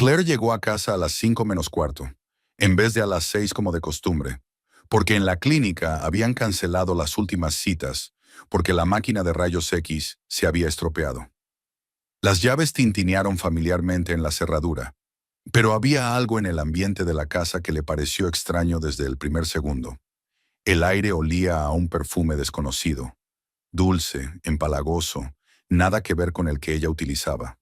Claire llegó a casa a las 5 menos cuarto, en vez de a las 6 como de costumbre, porque en la clínica habían cancelado las últimas citas porque la máquina de rayos X se había estropeado. Las llaves tintinearon familiarmente en la cerradura, pero había algo en el ambiente de la casa que le pareció extraño desde el primer segundo. El aire olía a un perfume desconocido, dulce, empalagoso, nada que ver con el que ella utilizaba.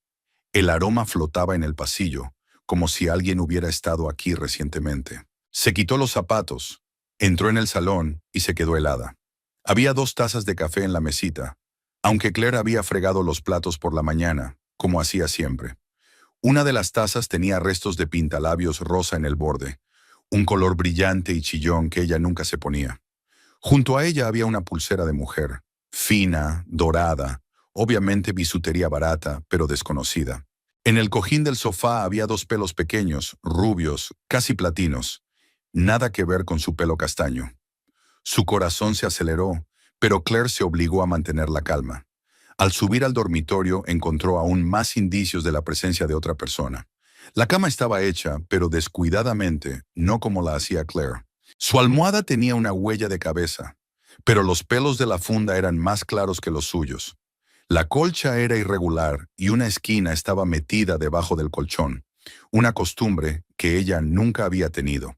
El aroma flotaba en el pasillo, como si alguien hubiera estado aquí recientemente. Se quitó los zapatos, entró en el salón y se quedó helada. Había 2 tazas de café en la mesita, aunque Claire había fregado los platos por la mañana, como hacía siempre. Una de las tazas tenía restos de pintalabios rosa en el borde, un color brillante y chillón que ella nunca se ponía. Junto a ella había una pulsera de mujer, fina, dorada, obviamente bisutería barata, pero desconocida. En el cojín del sofá había 2 pelos pequeños, rubios, casi platinos. Nada que ver con su pelo castaño. Su corazón se aceleró, pero Claire se obligó a mantener la calma. Al subir al dormitorio encontró aún más indicios de la presencia de otra persona. La cama estaba hecha, pero descuidadamente, no como la hacía Claire. Su almohada tenía una huella de cabeza, pero los pelos de la funda eran más claros que los suyos. La colcha era irregular y una esquina estaba metida debajo del colchón, una costumbre que ella nunca había tenido.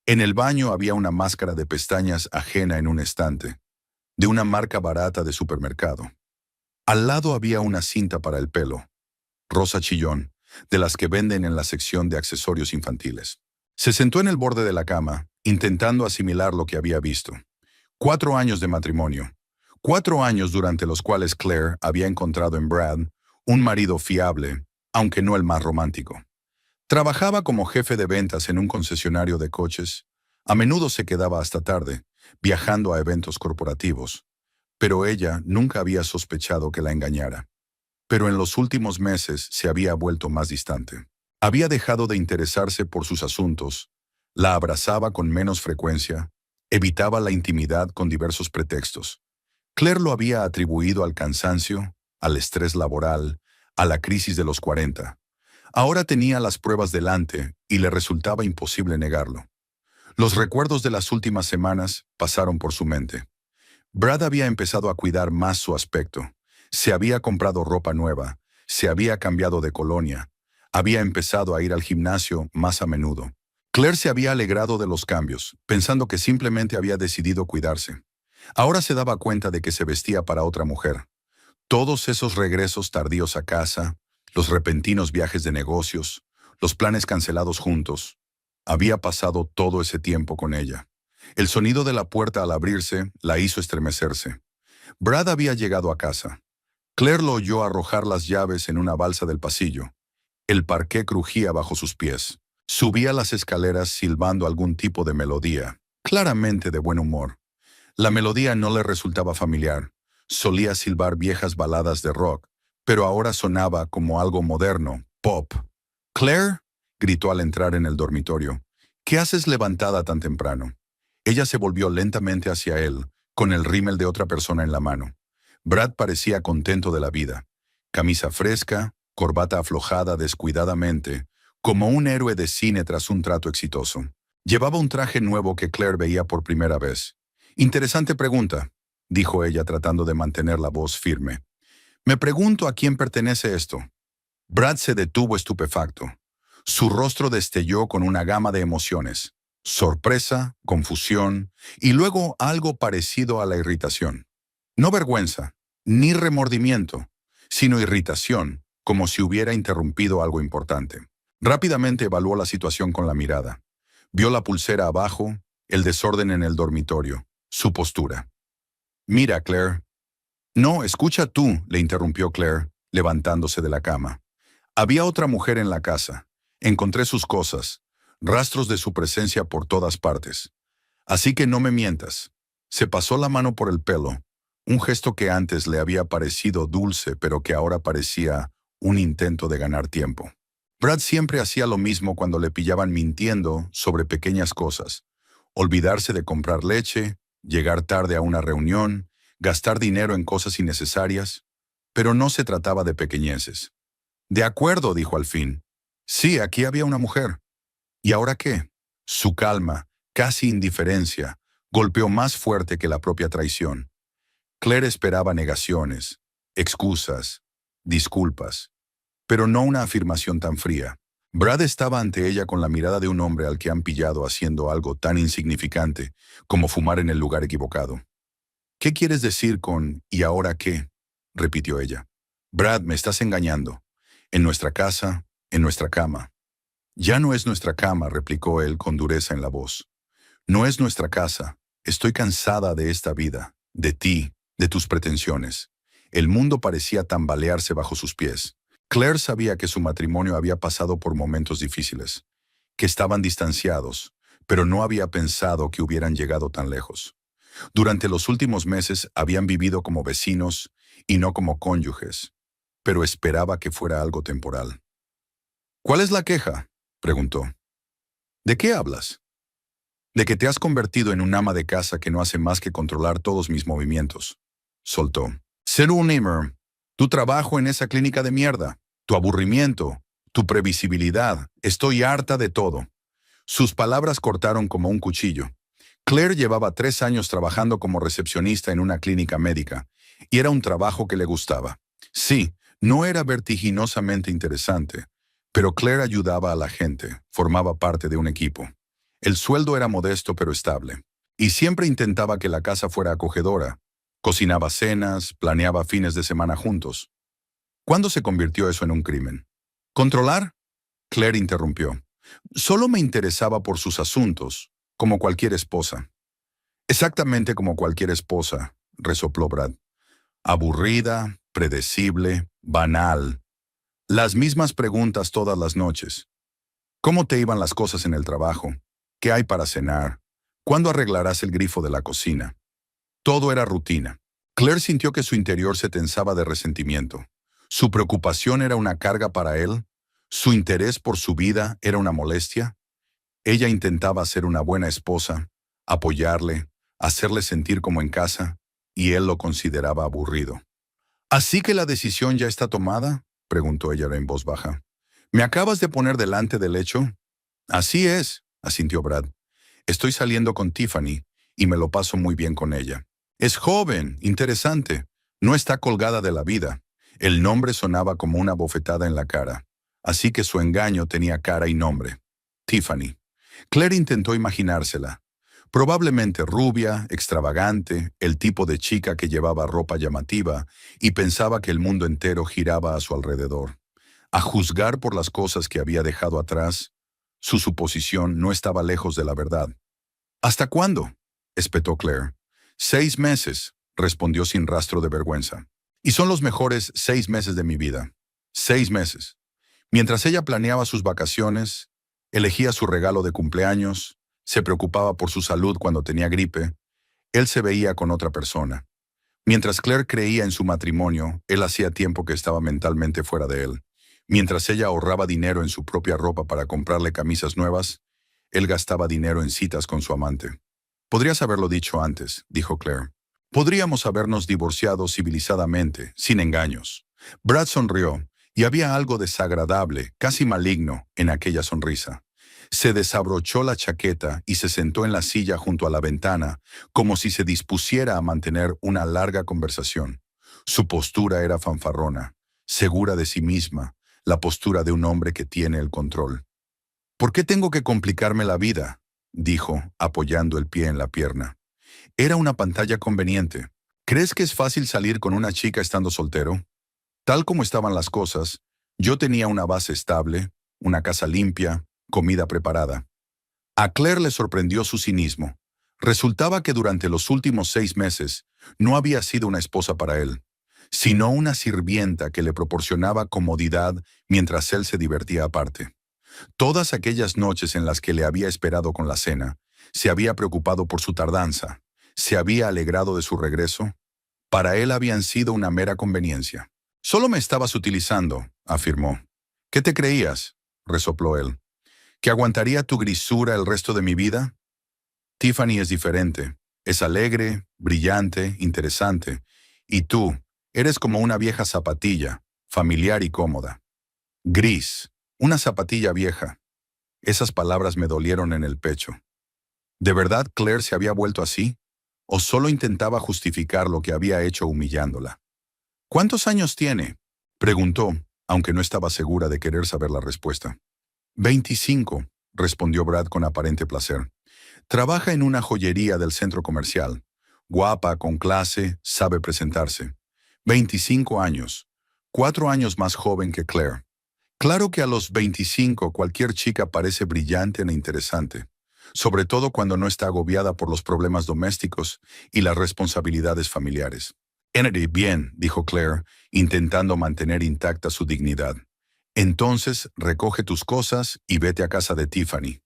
En el baño había una máscara de pestañas ajena en un estante, de una marca barata de supermercado. Al lado había una cinta para el pelo, rosa chillón, de las que venden en la sección de accesorios infantiles. Se sentó en el borde de la cama, intentando asimilar lo que había visto. 4 años de matrimonio. 4 años durante los cuales Claire había encontrado en Brad un marido fiable, aunque no el más romántico. Trabajaba como jefe de ventas en un concesionario de coches. A menudo se quedaba hasta tarde, viajando a eventos corporativos. Pero ella nunca había sospechado que la engañara. Pero en los últimos meses se había vuelto más distante. Había dejado de interesarse por sus asuntos, la abrazaba con menos frecuencia, evitaba la intimidad con diversos pretextos. Claire lo había atribuido al cansancio, al estrés laboral, a la crisis de los 40. Ahora tenía las pruebas delante y le resultaba imposible negarlo. Los recuerdos de las últimas semanas pasaron por su mente. Brad había empezado a cuidar más su aspecto. Se había comprado ropa nueva, se había cambiado de colonia, había empezado a ir al gimnasio más a menudo. Claire se había alegrado de los cambios, pensando que simplemente había decidido cuidarse. Ahora se daba cuenta de que se vestía para otra mujer. Todos esos regresos tardíos a casa, los repentinos viajes de negocios, los planes cancelados juntos. Había pasado todo ese tiempo con ella. El sonido de la puerta al abrirse la hizo estremecerse. Brad había llegado a casa. Claire lo oyó arrojar las llaves en una balsa del pasillo. El parqué crujía bajo sus pies. Subía las escaleras silbando algún tipo de melodía, claramente de buen humor. La melodía no le resultaba familiar. Solía silbar viejas baladas de rock, pero ahora sonaba como algo moderno, pop. «Claire», gritó al entrar en el dormitorio, «¿qué haces levantada tan temprano?» Ella se volvió lentamente hacia él, con el rímel de otra persona en la mano. Brad parecía contento de la vida. Camisa fresca, corbata aflojada descuidadamente, como un héroe de cine tras un trato exitoso. Llevaba un traje nuevo que Claire veía por primera vez. «Interesante pregunta», dijo ella tratando de mantener la voz firme. «Me pregunto a quién pertenece esto». Brad se detuvo estupefacto. Su rostro destelló con una gama de emociones. Sorpresa, confusión y luego algo parecido a la irritación. No vergüenza, ni remordimiento, sino irritación, como si hubiera interrumpido algo importante. Rápidamente evaluó la situación con la mirada. Vio la pulsera abajo, el desorden en el dormitorio, su postura. «Mira, Claire». «No, escucha tú», le interrumpió Claire, levantándose de la cama. «Había otra mujer en la casa. Encontré sus cosas, rastros de su presencia por todas partes. Así que no me mientas». Se pasó la mano por el pelo, un gesto que antes le había parecido dulce, pero que ahora parecía un intento de ganar tiempo. Brad siempre hacía lo mismo cuando le pillaban mintiendo sobre pequeñas cosas. Olvidarse de comprar leche, llegar tarde a una reunión, gastar dinero en cosas innecesarias. Pero no se trataba de pequeñeces. «De acuerdo», dijo al fin. Sí, aquí había una mujer. ¿Y ahora qué? Su calma, casi indiferencia, golpeó más fuerte que la propia traición. Claire esperaba negaciones, excusas, disculpas, pero no una afirmación tan fría. Brad estaba ante ella con la mirada de un hombre al que han pillado haciendo algo tan insignificante como fumar en el lugar equivocado. ¿Qué quieres decir con ¿y ahora qué??, repitió ella. Brad, me estás engañando. En nuestra casa, en nuestra cama. Ya no es nuestra cama, replicó él con dureza en la voz. No es nuestra casa. Estoy cansada de esta vida, de ti, de tus pretensiones. El mundo parecía tambalearse bajo sus pies. Claire sabía que su matrimonio había pasado por momentos difíciles, que estaban distanciados, pero no había pensado que hubieran llegado tan lejos. Durante los últimos meses habían vivido como vecinos y no como cónyuges, pero esperaba que fuera algo temporal. ¿Cuál es la queja?, preguntó. ¿De qué hablas? De que te has convertido en un ama de casa que no hace más que controlar todos mis movimientos, soltó. Ser un Nimmer, tu trabajo en esa clínica de mierda, tu aburrimiento, tu previsibilidad, estoy harta de todo. Sus palabras cortaron como un cuchillo. Claire llevaba 3 años trabajando como recepcionista en una clínica médica, y era un trabajo que le gustaba. Sí, no era vertiginosamente interesante, pero Claire ayudaba a la gente, formaba parte de un equipo. El sueldo era modesto pero estable, y siempre intentaba que la casa fuera acogedora. Cocinaba cenas, planeaba fines de semana juntos. ¿Cuándo se convirtió eso en un crimen? ¿Controlar? Claire interrumpió. Solo me interesaba por sus asuntos, como cualquier esposa. Exactamente como cualquier esposa, resopló Brad. Aburrida, predecible, banal. Las mismas preguntas todas las noches. ¿Cómo te iban las cosas en el trabajo? ¿Qué hay para cenar? ¿Cuándo arreglarás el grifo de la cocina? Todo era rutina. Claire sintió que su interior se tensaba de resentimiento. Su preocupación era una carga para él. Su interés por su vida era una molestia. Ella intentaba ser una buena esposa, apoyarle, hacerle sentir como en casa, y él lo consideraba aburrido. ¿Así que la decisión ya está tomada?, preguntó ella en voz baja. ¿Me acabas de poner delante del hecho? Así es, asintió Brad. Estoy saliendo con Tiffany, y me lo paso muy bien con ella. Es joven, interesante, no está colgada de la vida. El nombre sonaba como una bofetada en la cara, así que su engaño tenía cara y nombre. Tiffany. Claire intentó imaginársela. Probablemente rubia, extravagante, el tipo de chica que llevaba ropa llamativa y pensaba que el mundo entero giraba a su alrededor. A juzgar por las cosas que había dejado atrás, su suposición no estaba lejos de la verdad. ¿Hasta cuándo?, espetó Claire. 6 meses, respondió sin rastro de vergüenza. Y son los mejores 6 meses de mi vida. 6 meses. Mientras ella planeaba sus vacaciones, elegía su regalo de cumpleaños, se preocupaba por su salud cuando tenía gripe, él se veía con otra persona. Mientras Claire creía en su matrimonio, él hacía tiempo que estaba mentalmente fuera de él. Mientras ella ahorraba dinero en su propia ropa para comprarle camisas nuevas, él gastaba dinero en citas con su amante. Podrías haberlo dicho antes, dijo Claire. Podríamos habernos divorciado civilizadamente, sin engaños. Brad sonrió, y había algo desagradable, casi maligno, en aquella sonrisa. Se desabrochó la chaqueta y se sentó en la silla junto a la ventana, como si se dispusiera a mantener una larga conversación. Su postura era fanfarrona, segura de sí misma, la postura de un hombre que tiene el control. ¿Por qué tengo que complicarme la vida?, dijo, apoyando el pie en la pierna. Era una pantalla conveniente. ¿Crees que es fácil salir con una chica estando soltero? Tal como estaban las cosas, yo tenía una base estable, una casa limpia, comida preparada. A Claire le sorprendió su cinismo. Resultaba que durante los últimos 6 meses no había sido una esposa para él, sino una sirvienta que le proporcionaba comodidad mientras él se divertía aparte. Todas aquellas noches en las que le había esperado con la cena, se había preocupado por su tardanza, se había alegrado de su regreso, para él habían sido una mera conveniencia. Solo me estabas utilizando, afirmó. ¿Qué te creías?, resopló él. ¿Que aguantaría tu grisura el resto de mi vida? Tiffany es diferente. Es alegre, brillante, interesante. Y tú, eres como una vieja zapatilla, familiar y cómoda. Gris, Una zapatilla vieja. Esas palabras me dolieron en el pecho. ¿De verdad Claire se había vuelto así? ¿O solo intentaba justificar lo que había hecho humillándola? ¿Cuántos años tiene?, preguntó, aunque no estaba segura de querer saber la respuesta. 25, respondió Brad con aparente placer. Trabaja en una joyería del centro comercial. Guapa, con clase, sabe presentarse. 25 años. 4 años más joven que Claire. Claro que a los 25 cualquier chica parece brillante e interesante, sobre todo cuando no está agobiada por los problemas domésticos y las responsabilidades familiares. Kennedy, bien, dijo Claire, intentando mantener intacta su dignidad. Entonces, recoge tus cosas y vete a casa de Tiffany.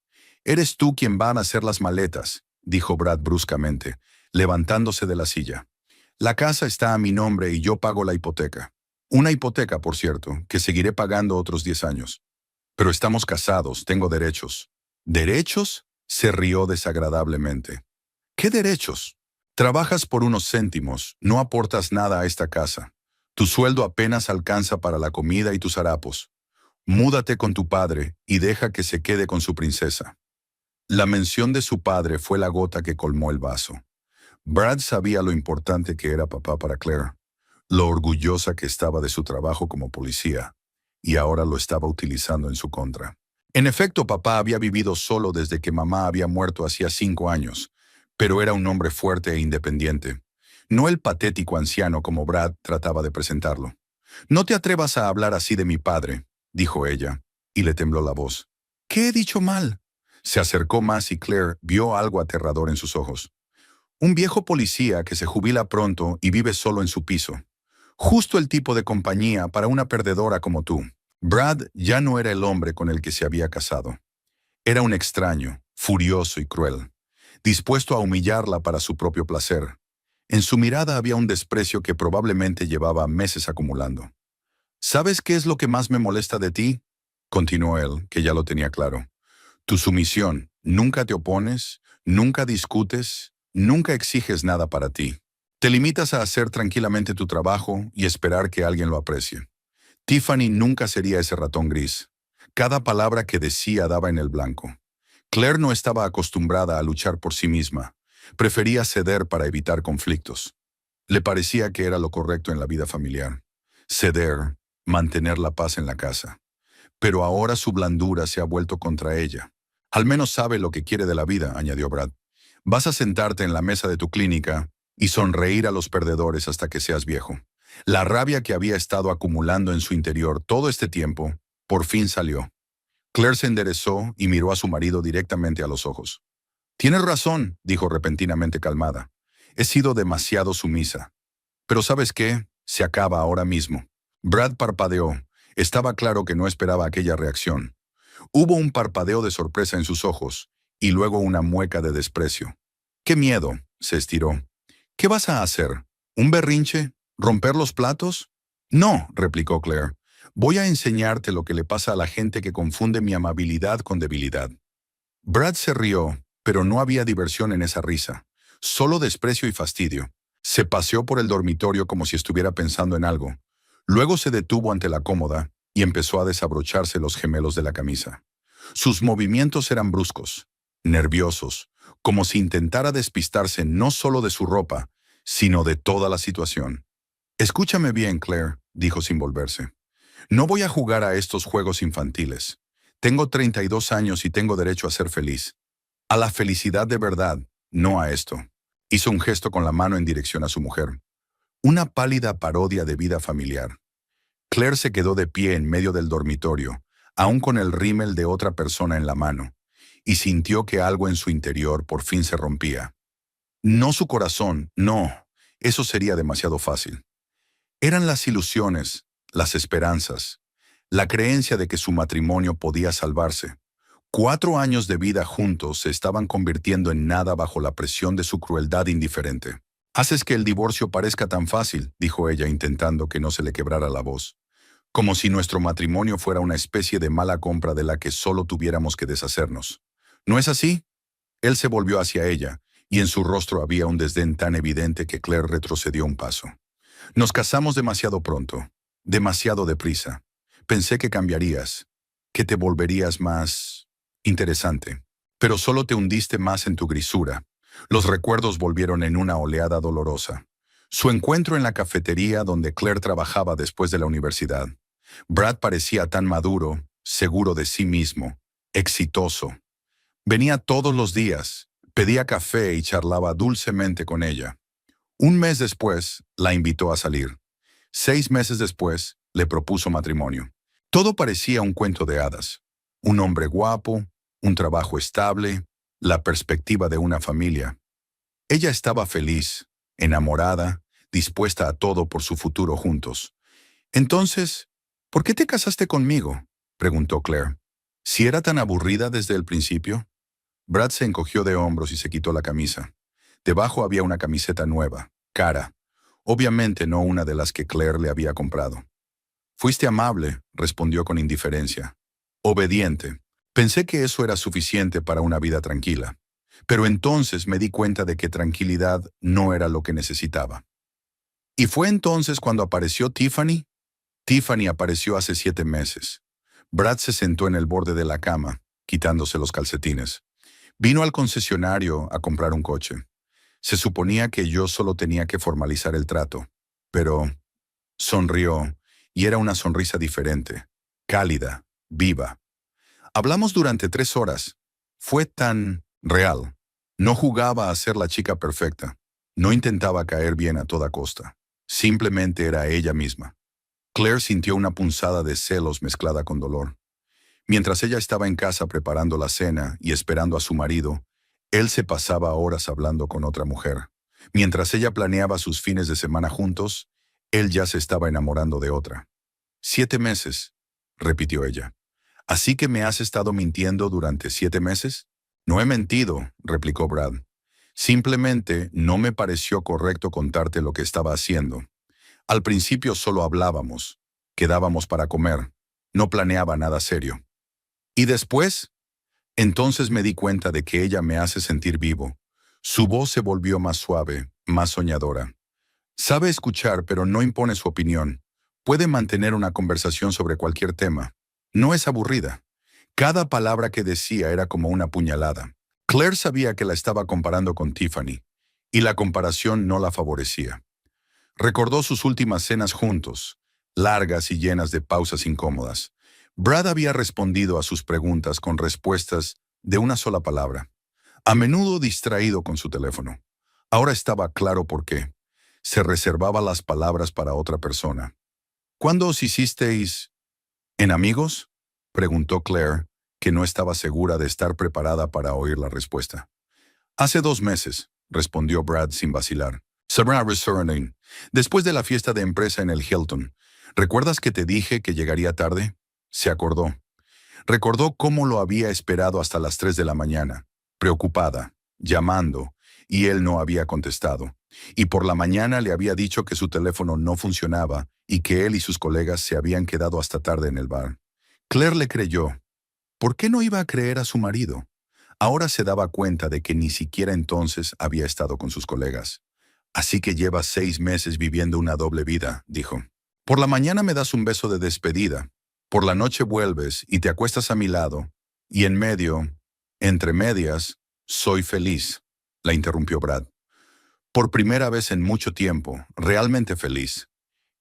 Eres tú quien va a hacer las maletas, dijo Brad bruscamente, levantándose de la silla. La casa está a mi nombre y yo pago la hipoteca. Una hipoteca, por cierto, que seguiré pagando otros 10 años. Pero estamos casados, tengo derechos. ¿Derechos?, se rió desagradablemente. ¿Qué derechos? Trabajas por unos céntimos, no aportas nada a esta casa. Tu sueldo apenas alcanza para la comida y tus harapos. Múdate con tu padre y deja que se quede con su princesa. La mención de su padre fue la gota que colmó el vaso. Brad sabía lo importante que era papá para Claire, lo orgullosa que estaba de su trabajo como policía, y ahora lo estaba utilizando en su contra. En efecto, papá había vivido solo desde que mamá había muerto hacía 5 años, pero era un hombre fuerte e independiente. No el patético anciano como Brad trataba de presentarlo. «No te atrevas a hablar así de mi padre», dijo ella, y le tembló la voz. «¿Qué he dicho mal?». Se acercó más y Claire vio algo aterrador en sus ojos. Un viejo policía que se jubila pronto y vive solo en su piso. Justo el tipo de compañía para una perdedora como tú. Brad ya no era el hombre con el que se había casado. Era un extraño, furioso y cruel, dispuesto a humillarla para su propio placer. En su mirada había un desprecio que probablemente llevaba meses acumulando. «¿Sabes qué es lo que más me molesta de ti?», continuó él, que ya lo tenía claro. «Tu sumisión. Nunca te opones, nunca discutes, nunca exiges nada para ti. Te limitas a hacer tranquilamente tu trabajo y esperar que alguien lo aprecie. Tiffany nunca sería ese ratón gris. Cada palabra que decía daba en el blanco. Claire no estaba acostumbrada a luchar por sí misma. Prefería ceder para evitar conflictos. Le parecía que era lo correcto en la vida familiar. Ceder, mantener la paz en la casa. Pero ahora su blandura se ha vuelto contra ella. Al menos sabe lo que quiere de la vida», añadió Brad. «Vas a sentarte en la mesa de tu clínica y sonreír a los perdedores hasta que seas viejo». La rabia que había estado acumulando en su interior todo este tiempo, por fin salió. Claire se enderezó y miró a su marido directamente a los ojos. «Tienes razón», dijo repentinamente calmada. «He sido demasiado sumisa. Pero ¿sabes qué? Se acaba ahora mismo». Brad parpadeó. Estaba claro que no esperaba aquella reacción. Hubo un parpadeo de sorpresa en sus ojos, y luego una mueca de desprecio. «¡Qué miedo!», se estiró. «¿Qué vas a hacer? ¿Un berrinche? ¿Romper los platos?» «No», replicó Claire. «Voy a enseñarte lo que le pasa a la gente que confunde mi amabilidad con debilidad». Brad se rió, pero no había diversión en esa risa, solo desprecio y fastidio. Se paseó por el dormitorio como si estuviera pensando en algo. Luego se detuvo ante la cómoda y empezó a desabrocharse los gemelos de la camisa. Sus movimientos eran bruscos, nerviosos, como si intentara despistarse no solo de su ropa, sino de toda la situación. «Escúchame bien, Claire», dijo sin volverse. «No voy a jugar a estos juegos infantiles. Tengo 32 años y tengo derecho a ser feliz. A la felicidad de verdad, no a esto». Hizo un gesto con la mano en dirección a su mujer. Una pálida parodia de vida familiar. Claire se quedó de pie en medio del dormitorio, aún con el rímel de otra persona en la mano, y sintió que algo en su interior por fin se rompía. No su corazón, no, eso sería demasiado fácil. Eran las ilusiones, las esperanzas, la creencia de que su matrimonio podía salvarse. 4 años de vida juntos se estaban convirtiendo en nada bajo la presión de su crueldad indiferente. «Haces que el divorcio parezca tan fácil», dijo ella intentando que no se le quebrara la voz. «Como si nuestro matrimonio fuera una especie de mala compra de la que solo tuviéramos que deshacernos. ¿No es así?». Él se volvió hacia ella, y en su rostro había un desdén tan evidente que Claire retrocedió un paso. «Nos casamos demasiado pronto, demasiado deprisa. Pensé que cambiarías, que te volverías más interesante. Pero solo te hundiste más en tu grisura. Los recuerdos volvieron en una oleada dolorosa. Su encuentro en la cafetería donde Claire trabajaba después de la universidad. Brad parecía tan maduro, seguro de sí mismo, exitoso. Venía todos los días, pedía café y charlaba dulcemente con ella. Un mes después, la invitó a salir. 6 meses después, le propuso matrimonio. Todo parecía un cuento de hadas. Un hombre guapo, un trabajo estable, la perspectiva de una familia. Ella estaba feliz, enamorada, dispuesta a todo por su futuro juntos. Entonces, ¿por qué te casaste conmigo?, preguntó Claire. ¿Si era tan aburrida desde el principio? Brad se encogió de hombros y se quitó la camisa. Debajo había una camiseta nueva, cara. Obviamente no una de las que Claire le había comprado. Fuiste amable, respondió con indiferencia. Obediente. Pensé que eso era suficiente para una vida tranquila. Pero entonces me di cuenta de que tranquilidad no era lo que necesitaba. ¿Y fue entonces cuando apareció Tiffany? Tiffany apareció hace 7 meses. Brad se sentó en el borde de la cama, quitándose los calcetines. Vino al concesionario a comprar un coche. Se suponía que yo solo tenía que formalizar el trato. Pero sonrió, y era una sonrisa diferente, cálida, viva. Hablamos durante 3 horas. Fue tan real. No jugaba a ser la chica perfecta. No intentaba caer bien a toda costa. Simplemente era ella misma. Claire sintió una punzada de celos mezclada con dolor. Mientras ella estaba en casa preparando la cena y esperando a su marido, él se pasaba horas hablando con otra mujer. Mientras ella planeaba sus fines de semana juntos, él ya se estaba enamorando de otra. 7 meses, repitió ella. ¿Así que me has estado mintiendo durante 7 meses? No he mentido, replicó Brad. Simplemente no me pareció correcto contarte lo que estaba haciendo. Al principio solo hablábamos, quedábamos para comer, no planeaba nada serio. ¿Y después? Entonces me di cuenta de que ella me hace sentir vivo. Su voz se volvió más suave, más soñadora. Sabe escuchar, pero no impone su opinión. Puede mantener una conversación sobre cualquier tema. No es aburrida. Cada palabra que decía era como una puñalada. Claire sabía que la estaba comparando con Tiffany, y la comparación no la favorecía. Recordó sus últimas cenas juntos, largas y llenas de pausas incómodas. Brad había respondido a sus preguntas con respuestas de una sola palabra, a menudo distraído con su teléfono. Ahora estaba claro por qué. Se reservaba las palabras para otra persona. ¿Cuándo os hicisteis en amigos?, preguntó Claire, que no estaba segura de estar preparada para oír la respuesta. Hace 2 meses, respondió Brad sin vacilar. Sabrá Resorting, después de la fiesta de empresa en el Hilton. ¿Recuerdas que te dije que llegaría tarde? Se acordó. Recordó cómo lo había esperado hasta las 3 de la mañana, preocupada, llamando, y él no había contestado. Y por la mañana le había dicho que su teléfono no funcionaba y que él y sus colegas se habían quedado hasta tarde en el bar. Claire le creyó. ¿Por qué no iba a creer a su marido? Ahora se daba cuenta de que ni siquiera entonces había estado con sus colegas. Así que llevas 6 meses viviendo una doble vida, dijo. Por la mañana me das un beso de despedida. Por la noche vuelves y te acuestas a mi lado. Y en medio, entre medias, soy feliz, la interrumpió Brad. Por primera vez en mucho tiempo, realmente feliz.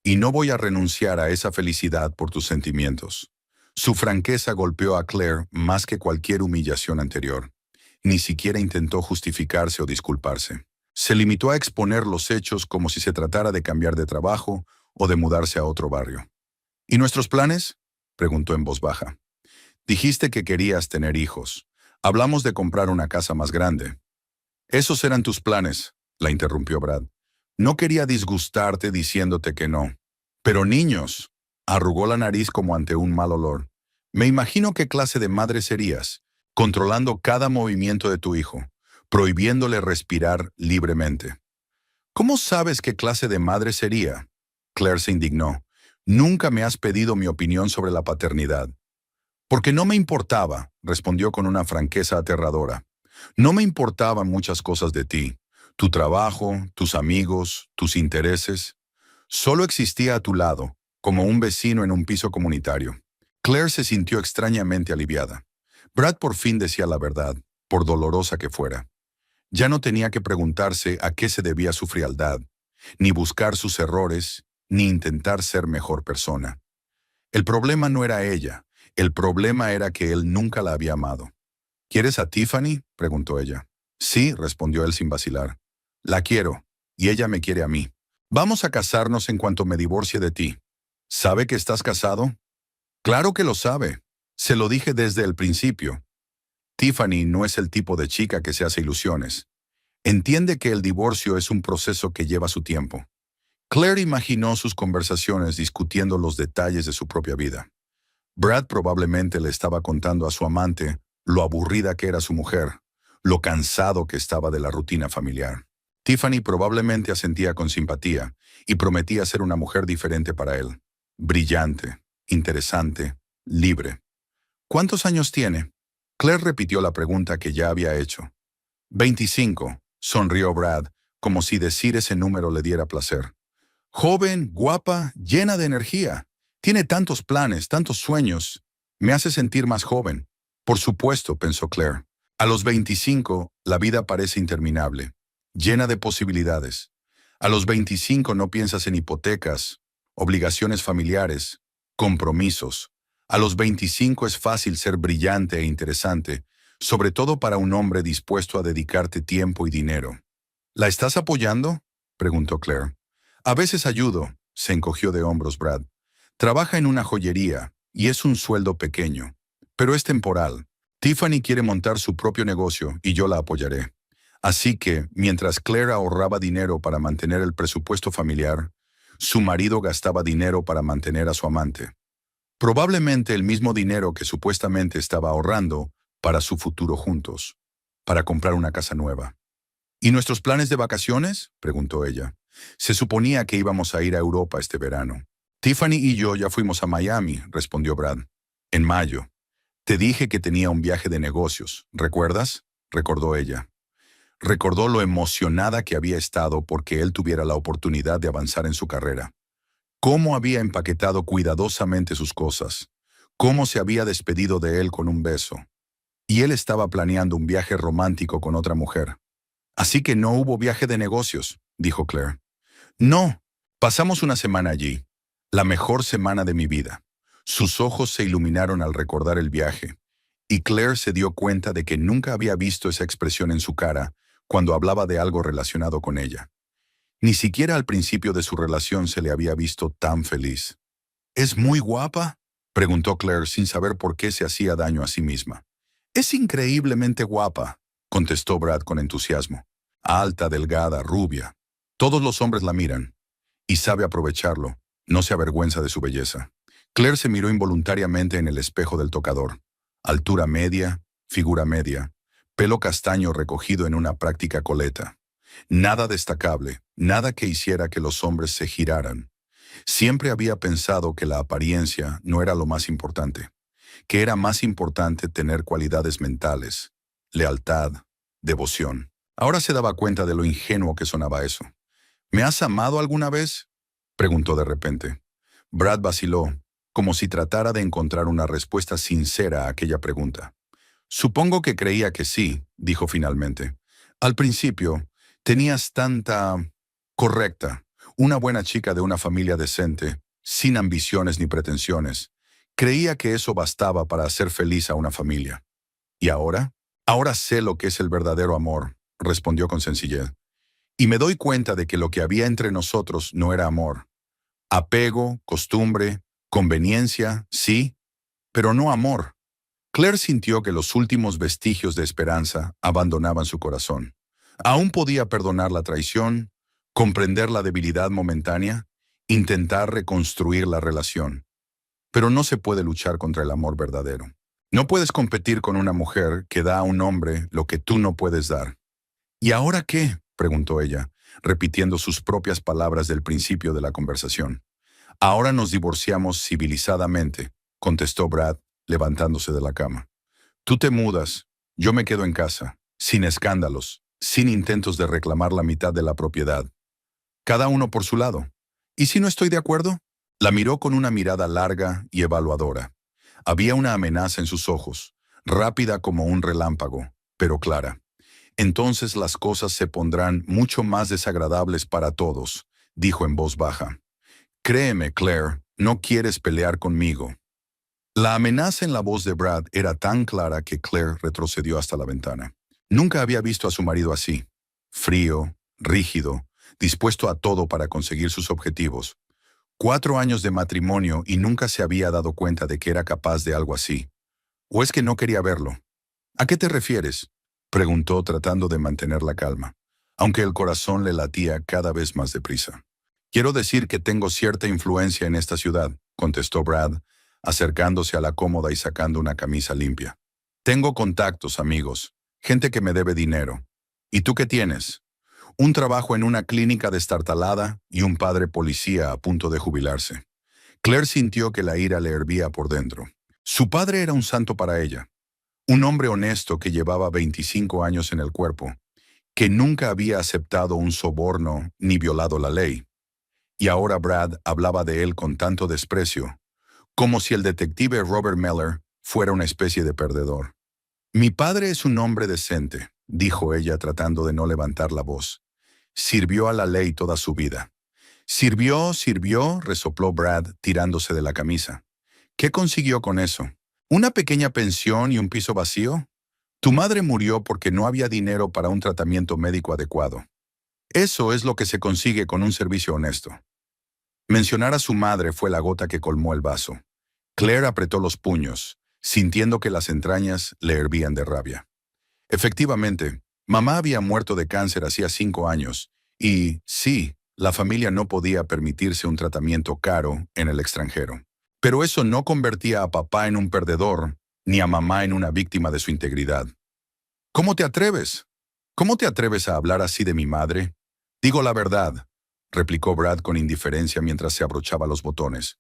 Y no voy a renunciar a esa felicidad por tus sentimientos. Su franqueza golpeó a Claire más que cualquier humillación anterior. Ni siquiera intentó justificarse o disculparse. Se limitó a exponer los hechos como si se tratara de cambiar de trabajo o de mudarse a otro barrio. ¿Y nuestros planes?, preguntó en voz baja. Dijiste que querías tener hijos. Hablamos de comprar una casa más grande. Esos eran tus planes, la interrumpió Brad. No quería disgustarte diciéndote que no. Pero niños, arrugó la nariz como ante un mal olor. Me imagino qué clase de madre serías, controlando cada movimiento de tu hijo, prohibiéndole respirar libremente. ¿Cómo sabes qué clase de madre sería? Claire se indignó. Nunca me has pedido mi opinión sobre la paternidad. Porque no me importaba, respondió con una franqueza aterradora. No me importaban muchas cosas de ti. Tu trabajo, tus amigos, tus intereses. Solo existía a tu lado, como un vecino en un piso comunitario. Claire se sintió extrañamente aliviada. Brad por fin decía la verdad, por dolorosa que fuera. Ya no tenía que preguntarse a qué se debía su frialdad, ni buscar sus errores, ni intentar ser mejor persona. El problema no era ella, el problema era que él nunca la había amado. ¿Quieres a Tiffany?, preguntó ella. Sí, respondió él sin vacilar. La quiero, y ella me quiere a mí. Vamos a casarnos en cuanto me divorcie de ti. ¿Sabe que estás casado? Claro que lo sabe. Se lo dije desde el principio. Tiffany no es el tipo de chica que se hace ilusiones. Entiende que el divorcio es un proceso que lleva su tiempo. Claire imaginó sus conversaciones discutiendo los detalles de su propia vida. Brad probablemente le estaba contando a su amante lo aburrida que era su mujer, lo cansado que estaba de la rutina familiar. Tiffany probablemente asentía con simpatía y prometía ser una mujer diferente para él. Brillante, interesante, libre. ¿Cuántos años tiene? Claire repitió la pregunta que ya había hecho. 25, sonrió Brad, como si decir ese número le diera placer. Joven, guapa, llena de energía. Tiene tantos planes, tantos sueños. Me hace sentir más joven. Por supuesto, pensó Claire. A los 25, la vida parece interminable, llena de posibilidades. A los 25 no piensas en hipotecas, obligaciones familiares, compromisos. A los 25 es fácil ser brillante e interesante, sobre todo para un hombre dispuesto a dedicarte tiempo y dinero. ¿La estás apoyando?, preguntó Claire. A veces ayudo, se encogió de hombros Brad. Trabaja en una joyería y es un sueldo pequeño, pero es temporal. Tiffany quiere montar su propio negocio y yo la apoyaré. Así que, mientras Claire ahorraba dinero para mantener el presupuesto familiar, su marido gastaba dinero para mantener a su amante. Probablemente el mismo dinero que supuestamente estaba ahorrando para su futuro juntos, para comprar una casa nueva. ¿Y nuestros planes de vacaciones?, preguntó ella. Se suponía que íbamos a ir a Europa este verano. Tiffany y yo ya fuimos a Miami, respondió Brad. En mayo. Te dije que tenía un viaje de negocios, ¿recuerdas?, recordó ella. Recordó lo emocionada que había estado porque él tuviera la oportunidad de avanzar en su carrera. Cómo había empaquetado cuidadosamente sus cosas. Cómo se había despedido de él con un beso. Y él estaba planeando un viaje romántico con otra mujer. Así que no hubo viaje de negocios, dijo Claire. No, pasamos una semana allí. La mejor semana de mi vida. Sus ojos se iluminaron al recordar el viaje, y Claire se dio cuenta de que nunca había visto esa expresión en su cara cuando hablaba de algo relacionado con ella. Ni siquiera al principio de su relación se le había visto tan feliz. ¿Es muy guapa?, preguntó Claire sin saber por qué se hacía daño a sí misma. Es increíblemente guapa, contestó Brad con entusiasmo. Alta, delgada, rubia. Todos los hombres la miran. Y sabe aprovecharlo. No se avergüenza de su belleza. Claire se miró involuntariamente en el espejo del tocador. Altura media, figura media, pelo castaño recogido en una práctica coleta. Nada destacable, nada que hiciera que los hombres se giraran. Siempre había pensado que la apariencia no era lo más importante, que era más importante tener cualidades mentales, lealtad, devoción. Ahora se daba cuenta de lo ingenuo que sonaba eso. ¿Me has amado alguna vez?, preguntó de repente. Brad vaciló, como si tratara de encontrar una respuesta sincera a aquella pregunta. Supongo que creía que sí, dijo finalmente. Al principio, tenías tanta... correcta, una buena chica de una familia decente, sin ambiciones ni pretensiones. Creía que eso bastaba para hacer feliz a una familia. ¿Y ahora? Ahora sé lo que es el verdadero amor, respondió con sencillez. Y me doy cuenta de que lo que había entre nosotros no era amor. Apego, costumbre, conveniencia, sí, pero no amor. Claire sintió que los últimos vestigios de esperanza abandonaban su corazón. Aún podía perdonar la traición, comprender la debilidad momentánea, intentar reconstruir la relación. Pero no se puede luchar contra el amor verdadero. No puedes competir con una mujer que da a un hombre lo que tú no puedes dar. ¿Y ahora qué?, preguntó ella, repitiendo sus propias palabras del principio de la conversación. Ahora nos divorciamos civilizadamente, contestó Brad, levantándose de la cama. Tú te mudas, yo me quedo en casa, sin escándalos, sin intentos de reclamar la mitad de la propiedad. Cada uno por su lado. ¿Y si no estoy de acuerdo? La miró con una mirada larga y evaluadora. Había una amenaza en sus ojos, rápida como un relámpago, pero clara. Entonces las cosas se pondrán mucho más desagradables para todos, dijo en voz baja. Créeme, Claire, no quieres pelear conmigo. La amenaza en la voz de Brad era tan clara que Claire retrocedió hasta la ventana. Nunca había visto a su marido así, frío, rígido, dispuesto a todo para conseguir sus objetivos. 4 años de matrimonio y nunca se había dado cuenta de que era capaz de algo así. ¿O es que no quería verlo? ¿A qué te refieres?, preguntó tratando de mantener la calma, aunque el corazón le latía cada vez más deprisa. Quiero decir que tengo cierta influencia en esta ciudad, contestó Brad, acercándose a la cómoda y sacando una camisa limpia. Tengo contactos, amigos, gente que me debe dinero. ¿Y tú qué tienes? Un trabajo en una clínica destartalada y un padre policía a punto de jubilarse. Claire sintió que la ira le hervía por dentro. Su padre era un santo para ella. Un hombre honesto que llevaba 25 años en el cuerpo, que nunca había aceptado un soborno ni violado la ley. Y ahora Brad hablaba de él con tanto desprecio, como si el detective Robert Meller fuera una especie de perdedor. Mi padre es un hombre decente, dijo ella tratando de no levantar la voz. Sirvió a la ley toda su vida. Sirvió, resopló Brad tirándose de la camisa. ¿Qué consiguió con eso? ¿Una pequeña pensión y un piso vacío? Tu madre murió porque no había dinero para un tratamiento médico adecuado. Eso es lo que se consigue con un servicio honesto. Mencionar a su madre fue la gota que colmó el vaso. Claire apretó los puños, sintiendo que las entrañas le hervían de rabia. Efectivamente, mamá había muerto de cáncer hacía 5 años, y, sí, la familia no podía permitirse un tratamiento caro en el extranjero. Pero eso no convertía a papá en un perdedor, ni a mamá en una víctima de su integridad. ¿Cómo te atreves? ¿Cómo te atreves a hablar así de mi madre? Digo la verdad, replicó Brad con indiferencia mientras se abrochaba los botones.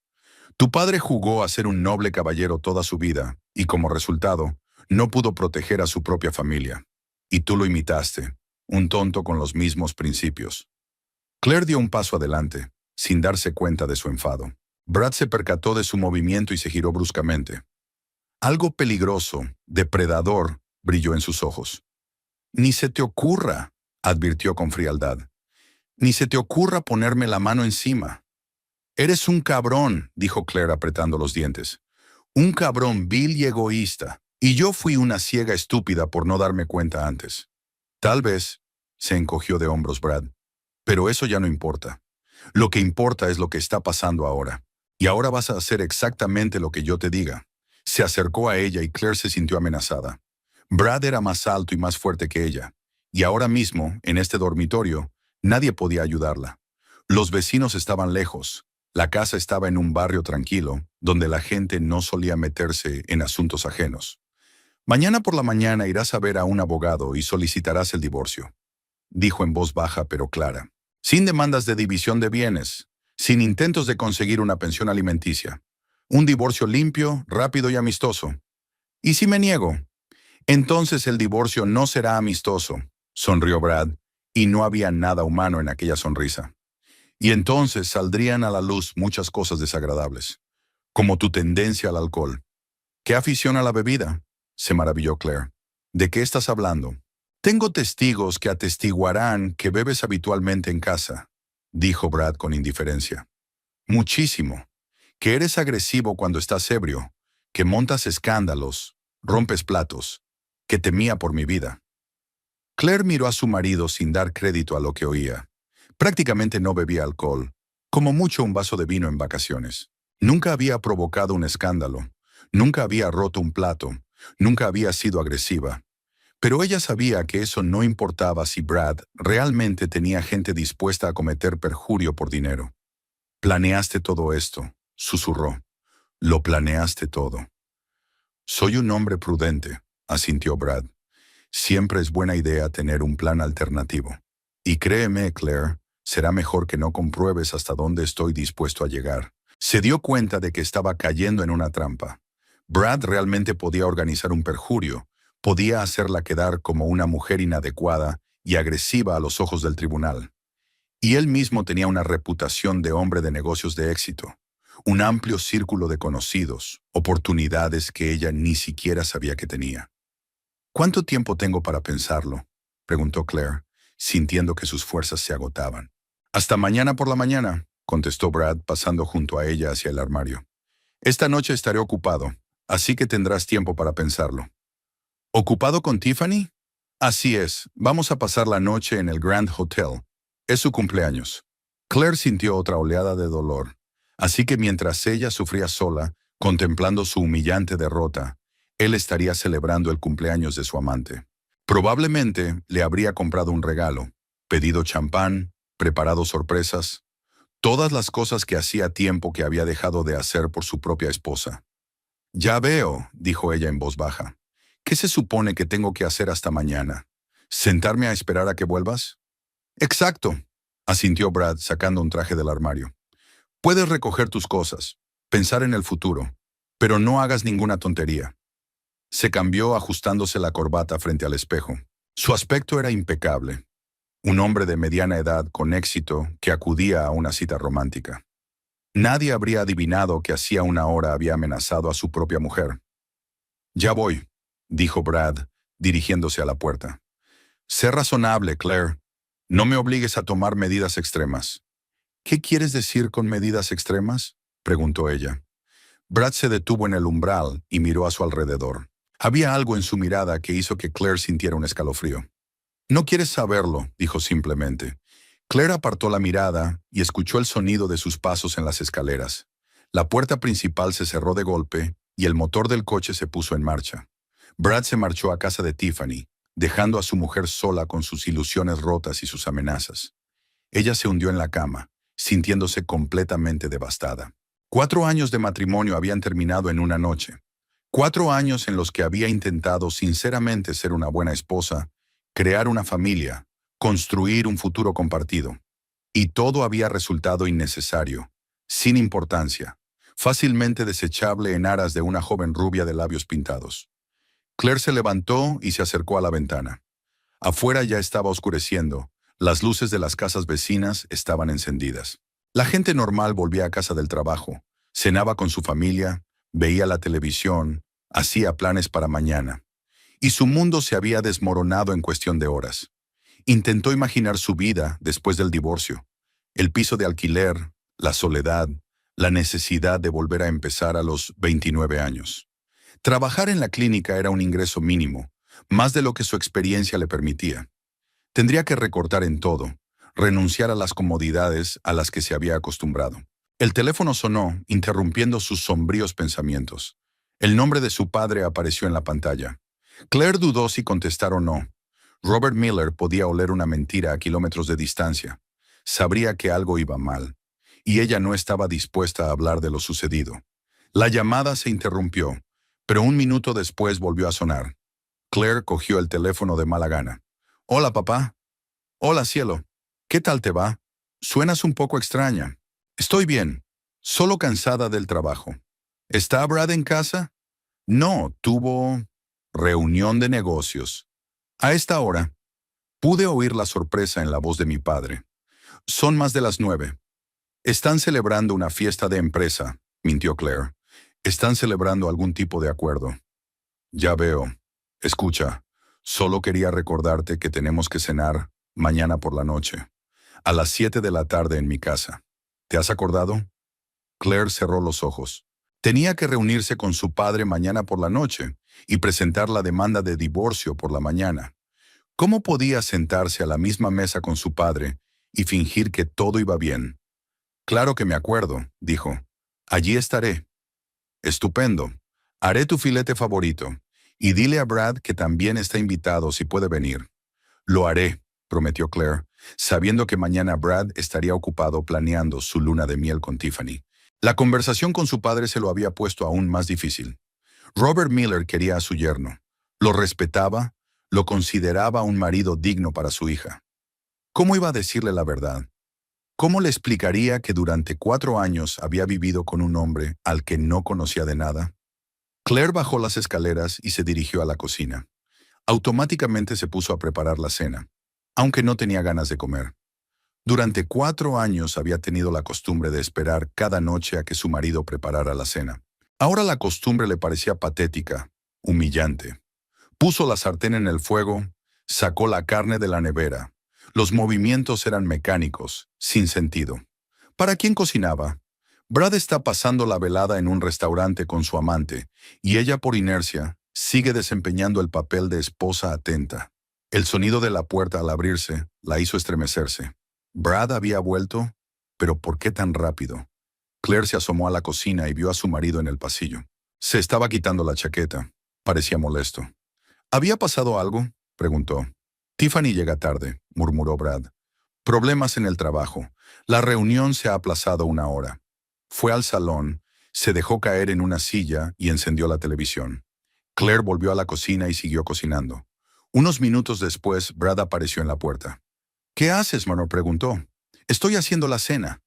Tu padre jugó a ser un noble caballero toda su vida, y como resultado, no pudo proteger a su propia familia. Y tú lo imitaste, un tonto con los mismos principios. Claire dio un paso adelante, sin darse cuenta de su enfado. Brad se percató de su movimiento y se giró bruscamente. Algo peligroso, depredador, brilló en sus ojos. Ni se te ocurra, advirtió con frialdad. Ni se te ocurra ponerme la mano encima. Eres un cabrón, dijo Claire apretando los dientes. Un cabrón vil y egoísta. Y yo fui una ciega estúpida por no darme cuenta antes. Tal vez, se encogió de hombros Brad. Pero eso ya no importa. Lo que importa es lo que está pasando ahora. Y ahora vas a hacer exactamente lo que yo te diga. Se acercó a ella y Claire se sintió amenazada. Brad era más alto y más fuerte que ella. Y ahora mismo, en este dormitorio, nadie podía ayudarla. Los vecinos estaban lejos. La casa estaba en un barrio tranquilo, donde la gente no solía meterse en asuntos ajenos. Mañana por la mañana irás a ver a un abogado y solicitarás el divorcio, dijo en voz baja pero clara. Sin demandas de división de bienes, sin intentos de conseguir una pensión alimenticia. Un divorcio limpio, rápido y amistoso. ¿Y si me niego? Entonces el divorcio no será amistoso, sonrió Brad, y no había nada humano en aquella sonrisa. Y entonces saldrían a la luz muchas cosas desagradables, como tu tendencia al alcohol. ¿Qué afición a la bebida?, se maravilló Claire. ¿De qué estás hablando? Tengo testigos que atestiguarán que bebes habitualmente en casa, dijo Brad con indiferencia. Muchísimo. Que eres agresivo cuando estás ebrio, que montas escándalos, rompes platos, que temía por mi vida. Claire miró a su marido sin dar crédito a lo que oía. Prácticamente no bebía alcohol, como mucho un vaso de vino en vacaciones. Nunca había provocado un escándalo, nunca había roto un plato, nunca había sido agresiva. Pero ella sabía que eso no importaba si Brad realmente tenía gente dispuesta a cometer perjurio por dinero. Planeaste todo esto, susurró. Lo planeaste todo. Soy un hombre prudente, asintió Brad. Siempre es buena idea tener un plan alternativo. Y créeme, Claire, será mejor que no compruebes hasta dónde estoy dispuesto a llegar. Se dio cuenta de que estaba cayendo en una trampa. Brad realmente podía organizar un perjurio, podía hacerla quedar como una mujer inadecuada y agresiva a los ojos del tribunal. Y él mismo tenía una reputación de hombre de negocios de éxito, Un amplio círculo de conocidos, oportunidades que ella ni siquiera sabía que tenía. ¿Cuánto tiempo tengo para pensarlo?, preguntó Claire, sintiendo que sus fuerzas se agotaban. Hasta mañana por la mañana, contestó Brad, pasando junto a ella hacia el armario. Esta noche estaré ocupado, así que tendrás tiempo para pensarlo. ¿Ocupado con Tiffany? Así es, vamos a pasar la noche en el Grand Hotel. Es su cumpleaños. Claire sintió otra oleada de dolor, así que mientras ella sufría sola, contemplando su humillante derrota, él estaría celebrando el cumpleaños de su amante. Probablemente le habría comprado un regalo, pedido champán, preparado sorpresas, todas las cosas que hacía tiempo que había dejado de hacer por su propia esposa. Ya veo, dijo ella en voz baja. ¿Qué se supone que tengo que hacer hasta mañana? ¿Sentarme a esperar a que vuelvas? Exacto, asintió Brad, sacando un traje del armario. Puedes recoger tus cosas, pensar en el futuro, pero no hagas ninguna tontería. Se cambió ajustándose la corbata frente al espejo. Su aspecto era impecable. Un hombre de mediana edad con éxito que acudía a una cita romántica. Nadie habría adivinado que hacía una hora había amenazado a su propia mujer. Ya voy, dijo Brad, dirigiéndose a la puerta. Sé razonable, Claire. No me obligues a tomar medidas extremas. ¿Qué quieres decir con medidas extremas?, preguntó ella. Brad se detuvo en el umbral y miró a su alrededor. Había algo en su mirada que hizo que Claire sintiera un escalofrío. No quieres saberlo, dijo simplemente. Claire apartó la mirada y escuchó el sonido de sus pasos en las escaleras. La puerta principal se cerró de golpe y el motor del coche se puso en marcha. Brad se marchó a casa de Tiffany, dejando a su mujer sola con sus ilusiones rotas y sus amenazas. Ella se hundió en la cama, sintiéndose completamente devastada. 4 años de matrimonio habían terminado en una noche. 4 años en los que había intentado sinceramente ser una buena esposa, crear una familia, construir un futuro compartido. Y todo había resultado innecesario, sin importancia, fácilmente desechable en aras de una joven rubia de labios pintados. Claire se levantó y se acercó a la ventana. Afuera ya estaba oscureciendo, las luces de las casas vecinas estaban encendidas. La gente normal volvía a casa del trabajo, cenaba con su familia, veía la televisión, hacía planes para mañana. Y su mundo se había desmoronado en cuestión de horas. Intentó imaginar su vida después del divorcio, el piso de alquiler, la soledad, la necesidad de volver a empezar a los 29 años. Trabajar en la clínica era un ingreso mínimo, más de lo que su experiencia le permitía. Tendría que recortar en todo, renunciar a las comodidades a las que se había acostumbrado. El teléfono sonó, interrumpiendo sus sombríos pensamientos. El nombre de su padre apareció en la pantalla. Claire dudó si contestar o no. Robert Miller podía oler una mentira a kilómetros de distancia. Sabría que algo iba mal, y ella no estaba dispuesta a hablar de lo sucedido. La llamada se interrumpió, pero un minuto después volvió a sonar. Claire cogió el teléfono de mala gana. «Hola, papá». «Hola, cielo. ¿Qué tal te va? Suenas un poco extraña». «Estoy bien, solo cansada del trabajo». «¿Está Brad en casa?» «No, tuvo reunión de negocios». A esta hora, pude oír la sorpresa en la voz de mi padre. «Son más de las 9. Están celebrando una fiesta de empresa», mintió Claire. «Están celebrando algún tipo de acuerdo». «Ya veo. Escucha, solo quería recordarte que tenemos que cenar mañana por la noche, a las 7 de la tarde en mi casa. ¿Te has acordado?» Claire cerró los ojos. Tenía que reunirse con su padre mañana por la noche y presentar la demanda de divorcio por la mañana. ¿Cómo podía sentarse a la misma mesa con su padre y fingir que todo iba bien? «Claro que me acuerdo», dijo. «Allí estaré». «Estupendo. Haré tu filete favorito. Y dile a Brad que también está invitado si puede venir». «Lo haré», prometió Claire, sabiendo que mañana Brad estaría ocupado planeando su luna de miel con Tiffany. La conversación con su padre se lo había puesto aún más difícil. Robert Miller quería a su yerno. Lo respetaba, lo consideraba un marido digno para su hija. ¿Cómo iba a decirle la verdad? ¿Cómo le explicaría que durante 4 años había vivido con un hombre al que no conocía de nada? Claire bajó las escaleras y se dirigió a la cocina. Automáticamente se puso a preparar la cena, aunque no tenía ganas de comer. Durante 4 años había tenido la costumbre de esperar cada noche a que su marido preparara la cena. Ahora la costumbre le parecía patética, humillante. Puso la sartén en el fuego, sacó la carne de la nevera. Los movimientos eran mecánicos, sin sentido. ¿Para quién cocinaba? Brad está pasando la velada en un restaurante con su amante, y ella por inercia sigue desempeñando el papel de esposa atenta. El sonido de la puerta al abrirse la hizo estremecerse. Brad había vuelto, pero ¿por qué tan rápido? Claire se asomó a la cocina y vio a su marido en el pasillo. Se estaba quitando la chaqueta. Parecía molesto. ¿Había pasado algo?, preguntó. Tiffany llega tarde, murmuró Brad. Problemas en el trabajo. La reunión se ha aplazado 1 hora. Fue al salón, se dejó caer en una silla y encendió la televisión. Claire volvió a la cocina y siguió cocinando. Unos minutos después, Brad apareció en la puerta. ¿Qué haces, Manor?, preguntó. Estoy haciendo la cena.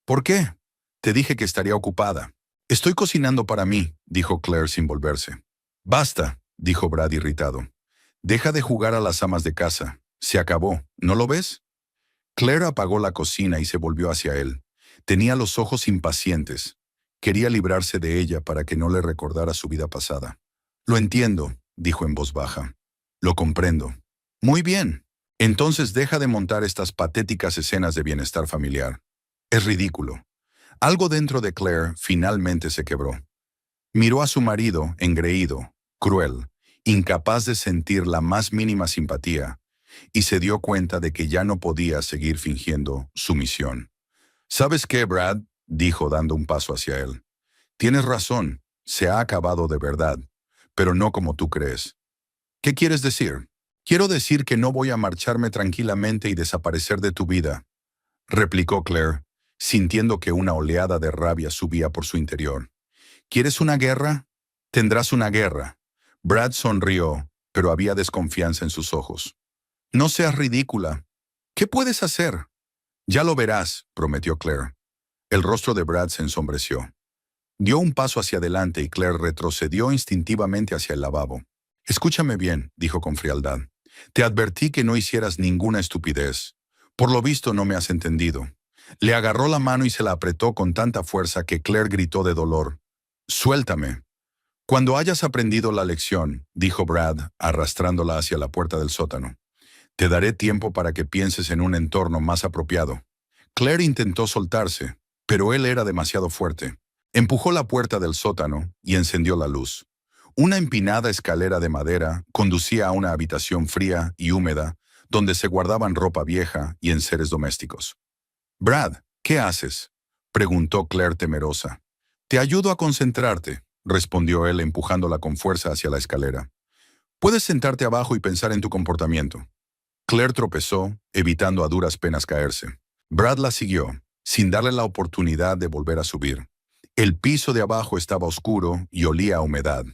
¿Por qué? Te dije que estaría ocupada. Estoy cocinando para mí, dijo Claire sin volverse. Basta, dijo Brad irritado. Deja de jugar a las amas de casa. Se acabó, ¿no lo ves? Claire apagó la cocina y se volvió hacia él. Tenía los ojos impacientes. Quería librarse de ella para que no le recordara su vida pasada. Lo entiendo, dijo en voz baja. Lo comprendo. Muy bien. Entonces deja de montar estas patéticas escenas de bienestar familiar. Es ridículo. Algo dentro de Claire finalmente se quebró. Miró a su marido, engreído, cruel, incapaz de sentir la más mínima simpatía, y se dio cuenta de que ya no podía seguir fingiendo sumisión. ¿Sabes qué, Brad?, dijo dando un paso hacia él. Tienes razón, se ha acabado de verdad, pero no como tú crees. ¿Qué quieres decir? Quiero decir que no voy a marcharme tranquilamente y desaparecer de tu vida, replicó Claire, sintiendo que una oleada de rabia subía por su interior. ¿Quieres una guerra? Tendrás una guerra. Brad sonrió, pero había desconfianza en sus ojos. No seas ridícula. ¿Qué puedes hacer? Ya lo verás, prometió Claire. El rostro de Brad se ensombreció. Dio un paso hacia adelante y Claire retrocedió instintivamente hacia el lavabo. Escúchame bien, dijo con frialdad. Te advertí que no hicieras ninguna estupidez. Por lo visto no me has entendido. Le agarró la mano y se la apretó con tanta fuerza que Claire gritó de dolor. Suéltame. Cuando hayas aprendido la lección, dijo Brad, arrastrándola hacia la puerta del sótano. Te daré tiempo para que pienses en un entorno más apropiado. Claire intentó soltarse, pero él era demasiado fuerte. Empujó la puerta del sótano y encendió la luz. Una empinada escalera de madera conducía a una habitación fría y húmeda, donde se guardaban ropa vieja y enseres domésticos. «Brad, ¿qué haces?», preguntó Claire temerosa. «Te ayudo a concentrarte», respondió él empujándola con fuerza hacia la escalera. «Puedes sentarte abajo y pensar en tu comportamiento». Claire tropezó, evitando a duras penas caerse. Brad la siguió, sin darle la oportunidad de volver a subir. El piso de abajo estaba oscuro y olía a humedad.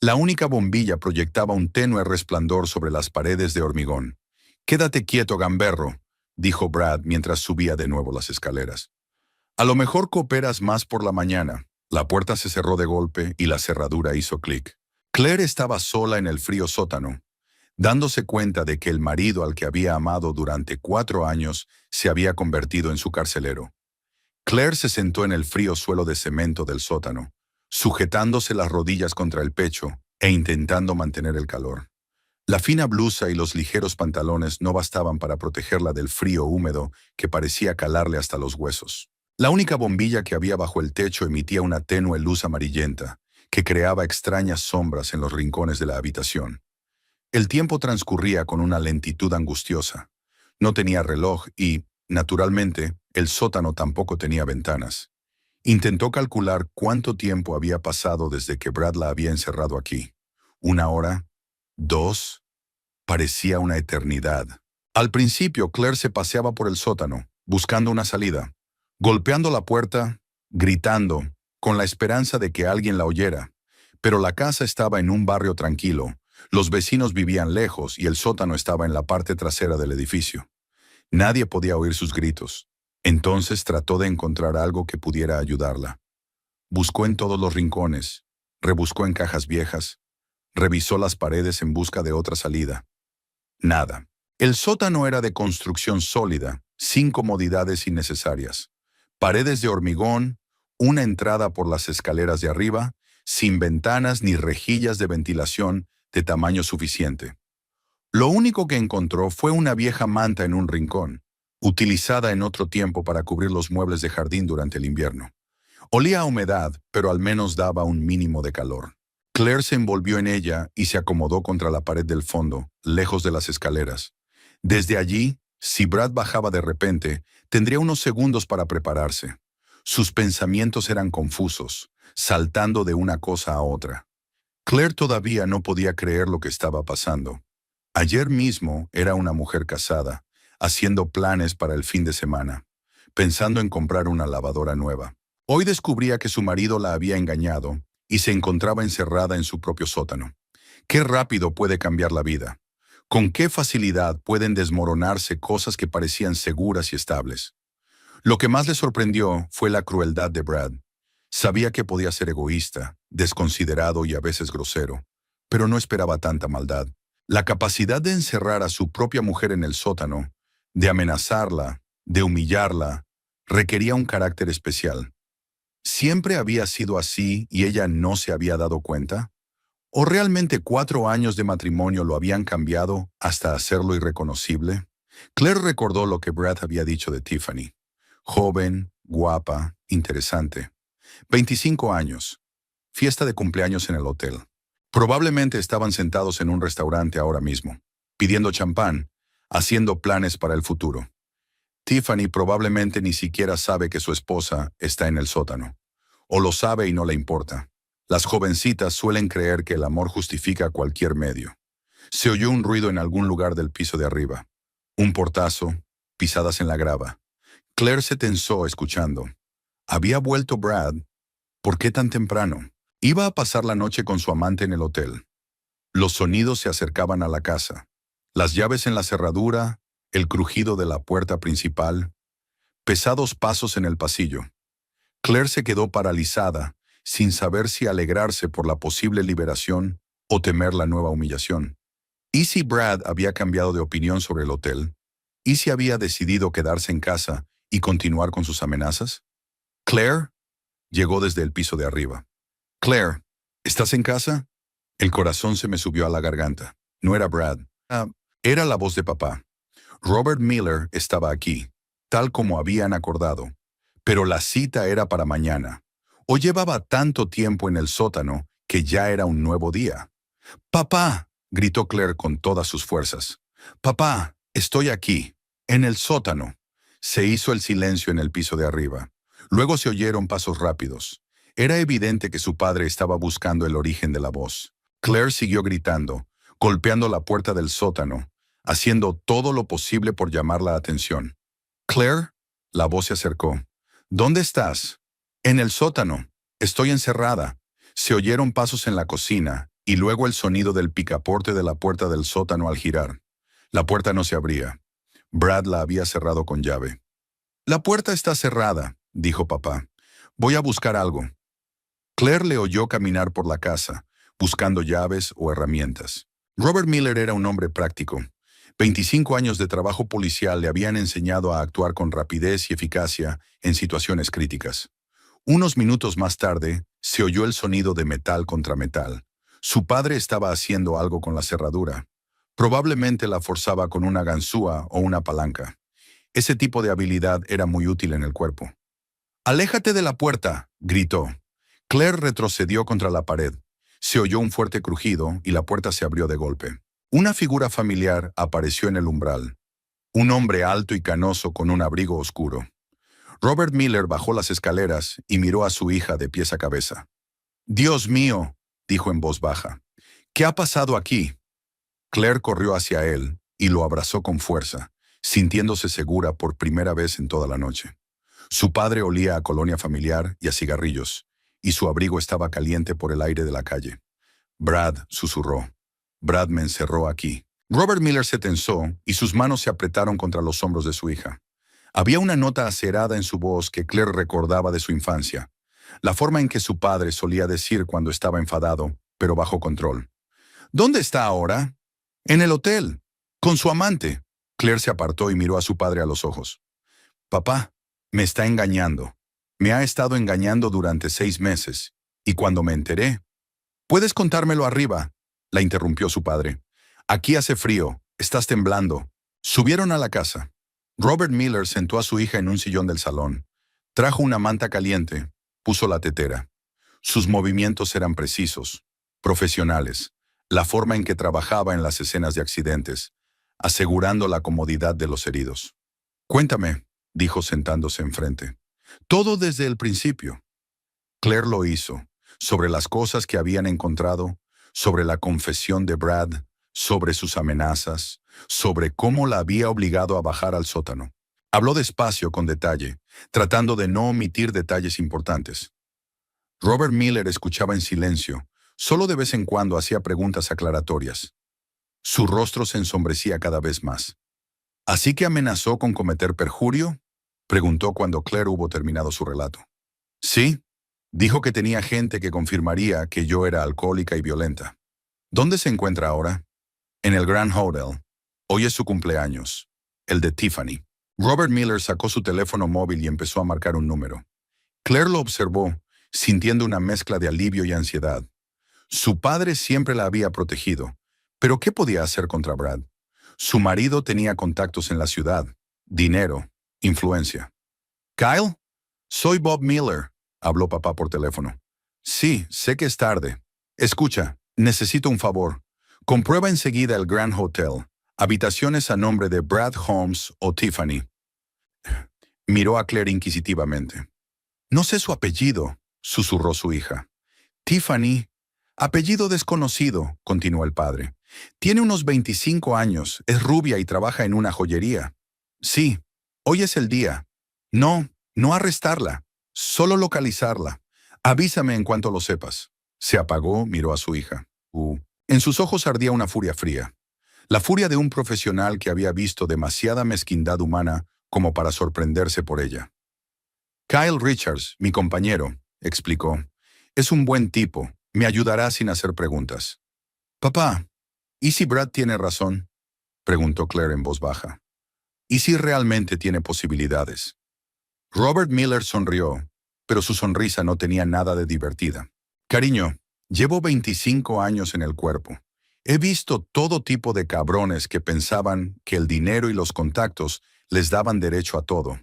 La única bombilla proyectaba un tenue resplandor sobre las paredes de hormigón. «Quédate quieto, gamberro», dijo Brad mientras subía de nuevo las escaleras. «A lo mejor cooperas más por la mañana». La puerta se cerró de golpe y la cerradura hizo clic. Claire estaba sola en el frío sótano, dándose cuenta de que el marido al que había amado durante 4 años se había convertido en su carcelero. Claire se sentó en el frío suelo de cemento del sótano, sujetándose las rodillas contra el pecho e intentando mantener el calor. La fina blusa y los ligeros pantalones no bastaban para protegerla del frío húmedo que parecía calarle hasta los huesos. La única bombilla que había bajo el techo emitía una tenue luz amarillenta, que creaba extrañas sombras en los rincones de la habitación. El tiempo transcurría con una lentitud angustiosa. No tenía reloj y, naturalmente, el sótano tampoco tenía ventanas. Intentó calcular cuánto tiempo había pasado desde que Brad la había encerrado aquí. 1 hora, 2, parecía una eternidad. Al principio, Claire se paseaba por el sótano, buscando una salida, golpeando la puerta, gritando, con la esperanza de que alguien la oyera. Pero la casa estaba en un barrio tranquilo, los vecinos vivían lejos y el sótano estaba en la parte trasera del edificio. Nadie podía oír sus gritos. Entonces trató de encontrar algo que pudiera ayudarla. Buscó en todos los rincones, rebuscó en cajas viejas, revisó las paredes en busca de otra salida. Nada. El sótano era de construcción sólida sin comodidades innecesarias. Paredes de hormigón, una entrada por las escaleras de arriba, sin ventanas ni rejillas de ventilación de tamaño suficiente. Lo único que encontró fue una vieja manta en un rincón, utilizada en otro tiempo para cubrir los muebles de jardín durante el invierno. Olía a humedad, pero al menos daba un mínimo de calor. Claire se envolvió en ella y se acomodó contra la pared del fondo, lejos de las escaleras. Desde allí, si Brad bajaba de repente, tendría unos segundos para prepararse. Sus pensamientos eran confusos, saltando de una cosa a otra. Claire todavía no podía creer lo que estaba pasando. Ayer mismo era una mujer casada, haciendo planes para el fin de semana, pensando en comprar una lavadora nueva. Hoy descubría que su marido la había engañado y se encontraba encerrada en su propio sótano. Qué rápido puede cambiar la vida. Con qué facilidad pueden desmoronarse cosas que parecían seguras y estables. Lo que más le sorprendió fue la crueldad de Brad. Sabía que podía ser egoísta, desconsiderado y a veces grosero, pero no esperaba tanta maldad. La capacidad de encerrar a su propia mujer en el sótano, de amenazarla, de humillarla, requería un carácter especial. ¿Siempre había sido así y ella no se había dado cuenta? ¿O realmente 4 años de matrimonio lo habían cambiado hasta hacerlo irreconocible? Claire recordó lo que Brad había dicho de Tiffany. Joven, guapa, interesante. 25 años. Fiesta de cumpleaños en el hotel. Probablemente estaban sentados en un restaurante ahora mismo, pidiendo champán, haciendo planes para el futuro. Tiffany probablemente ni siquiera sabe que su esposa está en el sótano. O lo sabe y no le importa. Las jovencitas suelen creer que el amor justifica cualquier medio. Se oyó un ruido en algún lugar del piso de arriba. Un portazo, pisadas en la grava. Claire se tensó escuchando. ¿Había vuelto Brad? ¿Por qué tan temprano? Iba a pasar la noche con su amante en el hotel. Los sonidos se acercaban a la casa. Las llaves en la cerradura, el crujido de la puerta principal, pesados pasos en el pasillo. Claire se quedó paralizada, sin saber si alegrarse por la posible liberación o temer la nueva humillación. ¿Y si Brad había cambiado de opinión sobre el hotel? ¿Y si había decidido quedarse en casa y continuar con sus amenazas? «Claire», llegó desde el piso de arriba. «Claire, ¿estás en casa?» El corazón se me subió a la garganta. No era Brad. Era la voz de papá. Robert Miller estaba aquí, tal como habían acordado. Pero la cita era para mañana. O llevaba tanto tiempo en el sótano que ya era un nuevo día. «¡Papá!», gritó Claire con todas sus fuerzas. «¡Papá, estoy aquí, en el sótano!». Se hizo el silencio en el piso de arriba. Luego se oyeron pasos rápidos. Era evidente que su padre estaba buscando el origen de la voz. Claire siguió gritando, golpeando la puerta del sótano, haciendo todo lo posible por llamar la atención. «Claire», la voz se acercó. «¿Dónde estás?» «En el sótano. Estoy encerrada». Se oyeron pasos en la cocina y luego el sonido del picaporte de la puerta del sótano al girar. La puerta no se abría. Brad la había cerrado con llave. «La puerta está cerrada», dijo papá. «Voy a buscar algo». Claire le oyó caminar por la casa, buscando llaves o herramientas. Robert Miller era un hombre práctico. 25 años de trabajo policial le habían enseñado a actuar con rapidez y eficacia en situaciones críticas. Unos minutos más tarde, se oyó el sonido de metal contra metal. Su padre estaba haciendo algo con la cerradura. Probablemente la forzaba con una ganzúa o una palanca. Ese tipo de habilidad era muy útil en el cuerpo. «¡Aléjate de la puerta!», gritó. Claire retrocedió contra la pared. Se oyó un fuerte crujido y la puerta se abrió de golpe. Una figura familiar apareció en el umbral. Un hombre alto y canoso con un abrigo oscuro. Robert Miller bajó las escaleras y miró a su hija de pies a cabeza. «Dios mío», dijo en voz baja. «¿Qué ha pasado aquí?» Claire corrió hacia él y lo abrazó con fuerza, sintiéndose segura por primera vez en toda la noche. Su padre olía a colonia familiar y a cigarrillos, y su abrigo estaba caliente por el aire de la calle. «Brad», susurró. «Brad me encerró aquí». Robert Miller se tensó y sus manos se apretaron contra los hombros de su hija. Había una nota acerada en su voz que Claire recordaba de su infancia, la forma en que su padre solía decir cuando estaba enfadado, pero bajo control. «¿Dónde está ahora?» «En el hotel, con su amante». Claire se apartó y miró a su padre a los ojos. Papá, me está engañando. Me ha estado engañando durante 6 meses. Y cuando me enteré... «¿Puedes contármelo arriba?», la interrumpió su padre. «Aquí hace frío. Estás temblando». Subieron a la casa. Robert Miller sentó a su hija en un sillón del salón. Trajo una manta caliente. Puso la tetera. Sus movimientos eran precisos, profesionales. La forma en que trabajaba en las escenas de accidentes, asegurando la comodidad de los heridos. «Cuéntame», dijo sentándose enfrente. «Todo desde el principio». Claire lo hizo, sobre las cosas que habían encontrado, sobre la confesión de Brad, sobre sus amenazas, sobre cómo la había obligado a bajar al sótano. Habló despacio, con detalle, tratando de no omitir detalles importantes. Robert Miller escuchaba en silencio, solo de vez en cuando hacía preguntas aclaratorias. Su rostro se ensombrecía cada vez más. «¿Así que amenazó con cometer perjurio?», preguntó cuando Claire hubo terminado su relato. «Sí. Dijo que tenía gente que confirmaría que yo era alcohólica y violenta». «¿Dónde se encuentra ahora?» «En el Grand Hotel. Hoy es su cumpleaños. El de Tiffany». Robert Miller sacó su teléfono móvil y empezó a marcar un número. Claire lo observó, sintiendo una mezcla de alivio y ansiedad. Su padre siempre la había protegido, pero ¿qué podía hacer contra Brad? Su marido tenía contactos en la ciudad, dinero, influencia. «Kyle, soy Bob Miller», habló papá por teléfono. «Sí, sé que es tarde. Escucha, necesito un favor. Comprueba enseguida el Grand Hotel. Habitaciones a nombre de Brad Holmes o Tiffany». Miró a Claire inquisitivamente. «No sé su apellido», susurró su hija. «Tiffany, apellido desconocido», continuó el padre. «Tiene unos 25 años, es rubia y trabaja en una joyería». «Sí, hoy es el día». No arrestarla, solo localizarla. Avísame en cuanto lo sepas». Se apagó, miró a su hija. En sus ojos ardía una furia fría. La furia de un profesional que había visto demasiada mezquindad humana como para sorprenderse por ella. «Kyle Richards, mi compañero», explicó. «Es un buen tipo. Me ayudará sin hacer preguntas». «Papá, ¿y si Brad tiene razón?», preguntó Claire en voz baja. «¿Y si realmente tiene posibilidades?». Robert Miller sonrió, pero su sonrisa no tenía nada de divertida. «Cariño, llevo 25 años en el cuerpo. He visto todo tipo de cabrones que pensaban que el dinero y los contactos les daban derecho a todo.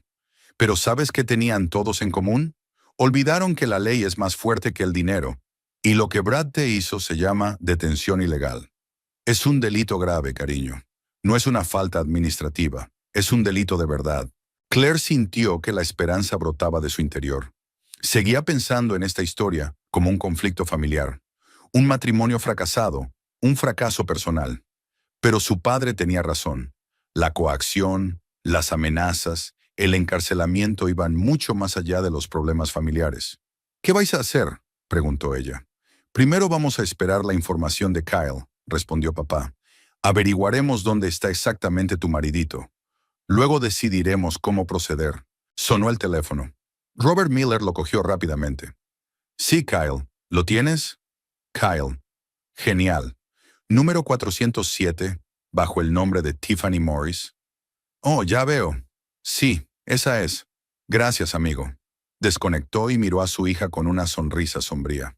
Pero ¿sabes qué tenían todos en común? Olvidaron que la ley es más fuerte que el dinero. Y lo que Brad te hizo se llama detención ilegal. Es un delito grave, cariño. No es una falta administrativa, es un delito de verdad». Claire sintió que la esperanza brotaba de su interior. Seguía pensando en esta historia como un conflicto familiar, un matrimonio fracasado, un fracaso personal. Pero su padre tenía razón. La coacción, las amenazas, el encarcelamiento iban mucho más allá de los problemas familiares. «¿Qué vais a hacer?», preguntó ella. «Primero vamos a esperar la información de Kyle», respondió papá. «Averiguaremos dónde está exactamente tu maridito. Luego decidiremos cómo proceder». Sonó el teléfono. Robert Miller lo cogió rápidamente. «Sí, Kyle. ¿Lo tienes?» «Kyle. Genial. Número 407, bajo el nombre de Tiffany Morris». «Oh, ya veo. Sí, esa es. Gracias, amigo». Desconectó y miró a su hija con una sonrisa sombría.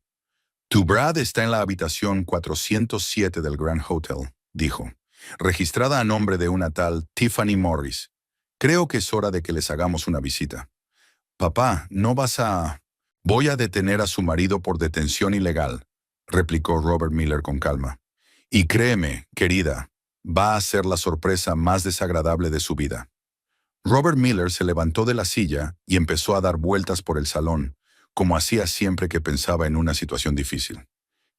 «Tu Brad está en la habitación 407 del Grand Hotel», dijo, «registrada a nombre de una tal Tiffany Morris. Creo que es hora de que les hagamos una visita». «Papá, no vas a...». «Voy a detener a su marido por detención ilegal», replicó Robert Miller con calma. «Y créeme, querida, va a ser la sorpresa más desagradable de su vida». Robert Miller se levantó de la silla y empezó a dar vueltas por el salón, como hacía siempre que pensaba en una situación difícil.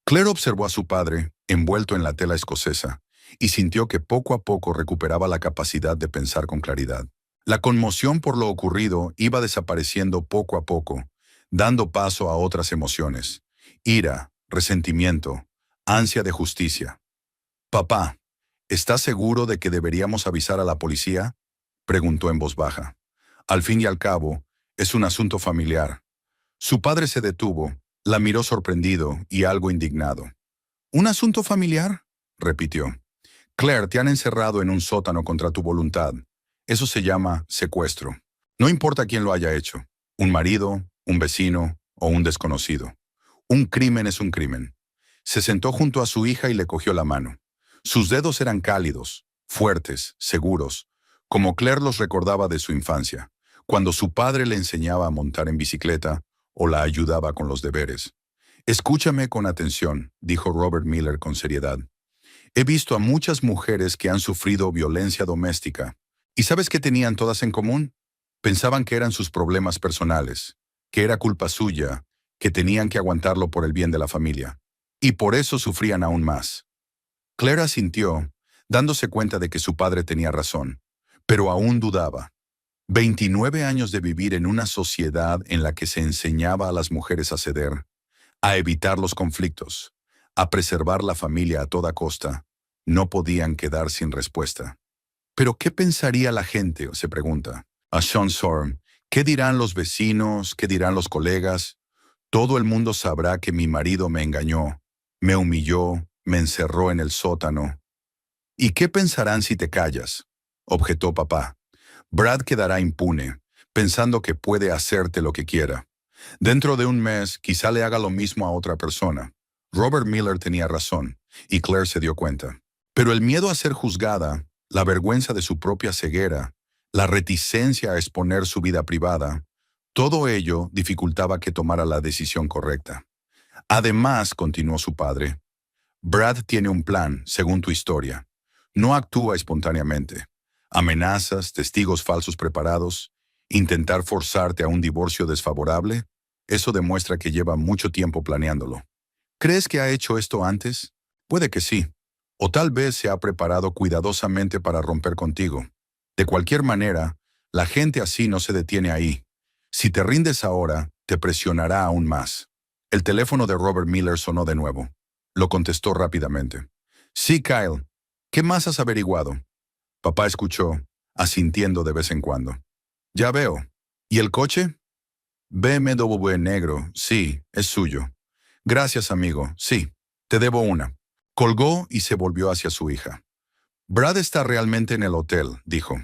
Claire observó a su padre, envuelto en la tela escocesa, y sintió que poco a poco recuperaba la capacidad de pensar con claridad. La conmoción por lo ocurrido iba desapareciendo poco a poco, dando paso a otras emociones: ira, resentimiento, ansia de justicia. «Papá, ¿estás seguro de que deberíamos avisar a la policía?», preguntó en voz baja. «Al fin y al cabo, es un asunto familiar». Su padre se detuvo, la miró sorprendido y algo indignado. «¿Un asunto familiar?», repitió. «Claire, te han encerrado en un sótano contra tu voluntad. Eso se llama secuestro». No importa quién lo haya hecho, un marido, un vecino o un desconocido. Un crimen es un crimen. Se sentó junto a su hija y le cogió la mano. Sus dedos eran cálidos, fuertes, seguros, como Claire los recordaba de su infancia, cuando su padre le enseñaba a montar en bicicleta o la ayudaba con los deberes. Escúchame con atención, dijo Robert Miller con seriedad. He visto a muchas mujeres que han sufrido violencia doméstica. ¿Y sabes qué tenían todas en común? Pensaban que eran sus problemas personales, que era culpa suya, que tenían que aguantarlo por el bien de la familia. Y por eso sufrían aún más. Claire asintió, dándose cuenta de que su padre tenía razón, pero aún dudaba. 29 años de vivir en una sociedad en la que se enseñaba a las mujeres a ceder, a evitar los conflictos, a preservar la familia a toda costa, no podían quedar sin respuesta. ¿Pero qué pensaría la gente?, se pregunta. A Sean Sorm, ¿qué dirán los vecinos? ¿Qué dirán los colegas? Todo el mundo sabrá que mi marido me engañó, me humilló, me encerró en el sótano. ¿Y qué pensarán si te callas?, objetó papá. Brad quedará impune, pensando que puede hacerte lo que quiera. Dentro de un mes, quizá le haga lo mismo a otra persona. Robert Miller tenía razón, y Claire se dio cuenta. Pero el miedo a ser juzgada, la vergüenza de su propia ceguera, la reticencia a exponer su vida privada, todo ello dificultaba que tomara la decisión correcta. Además, continuó su padre, Brad tiene un plan, según tu historia. No actúa espontáneamente. Amenazas, testigos falsos preparados, intentar forzarte a un divorcio desfavorable, eso demuestra que lleva mucho tiempo planeándolo. ¿Crees que ha hecho esto antes? Puede que sí. O tal vez se ha preparado cuidadosamente para romper contigo. De cualquier manera, la gente así no se detiene ahí. Si te rindes ahora, te presionará aún más. El teléfono de Robert Miller sonó de nuevo. Lo contestó rápidamente. Sí, Kyle. ¿Qué más has averiguado? Papá escuchó, asintiendo de vez en cuando. Ya veo. ¿Y el coche? BMW negro, sí, es suyo. Gracias, amigo, sí, te debo una. Colgó y se volvió hacia su hija. Brad está realmente en el hotel, dijo.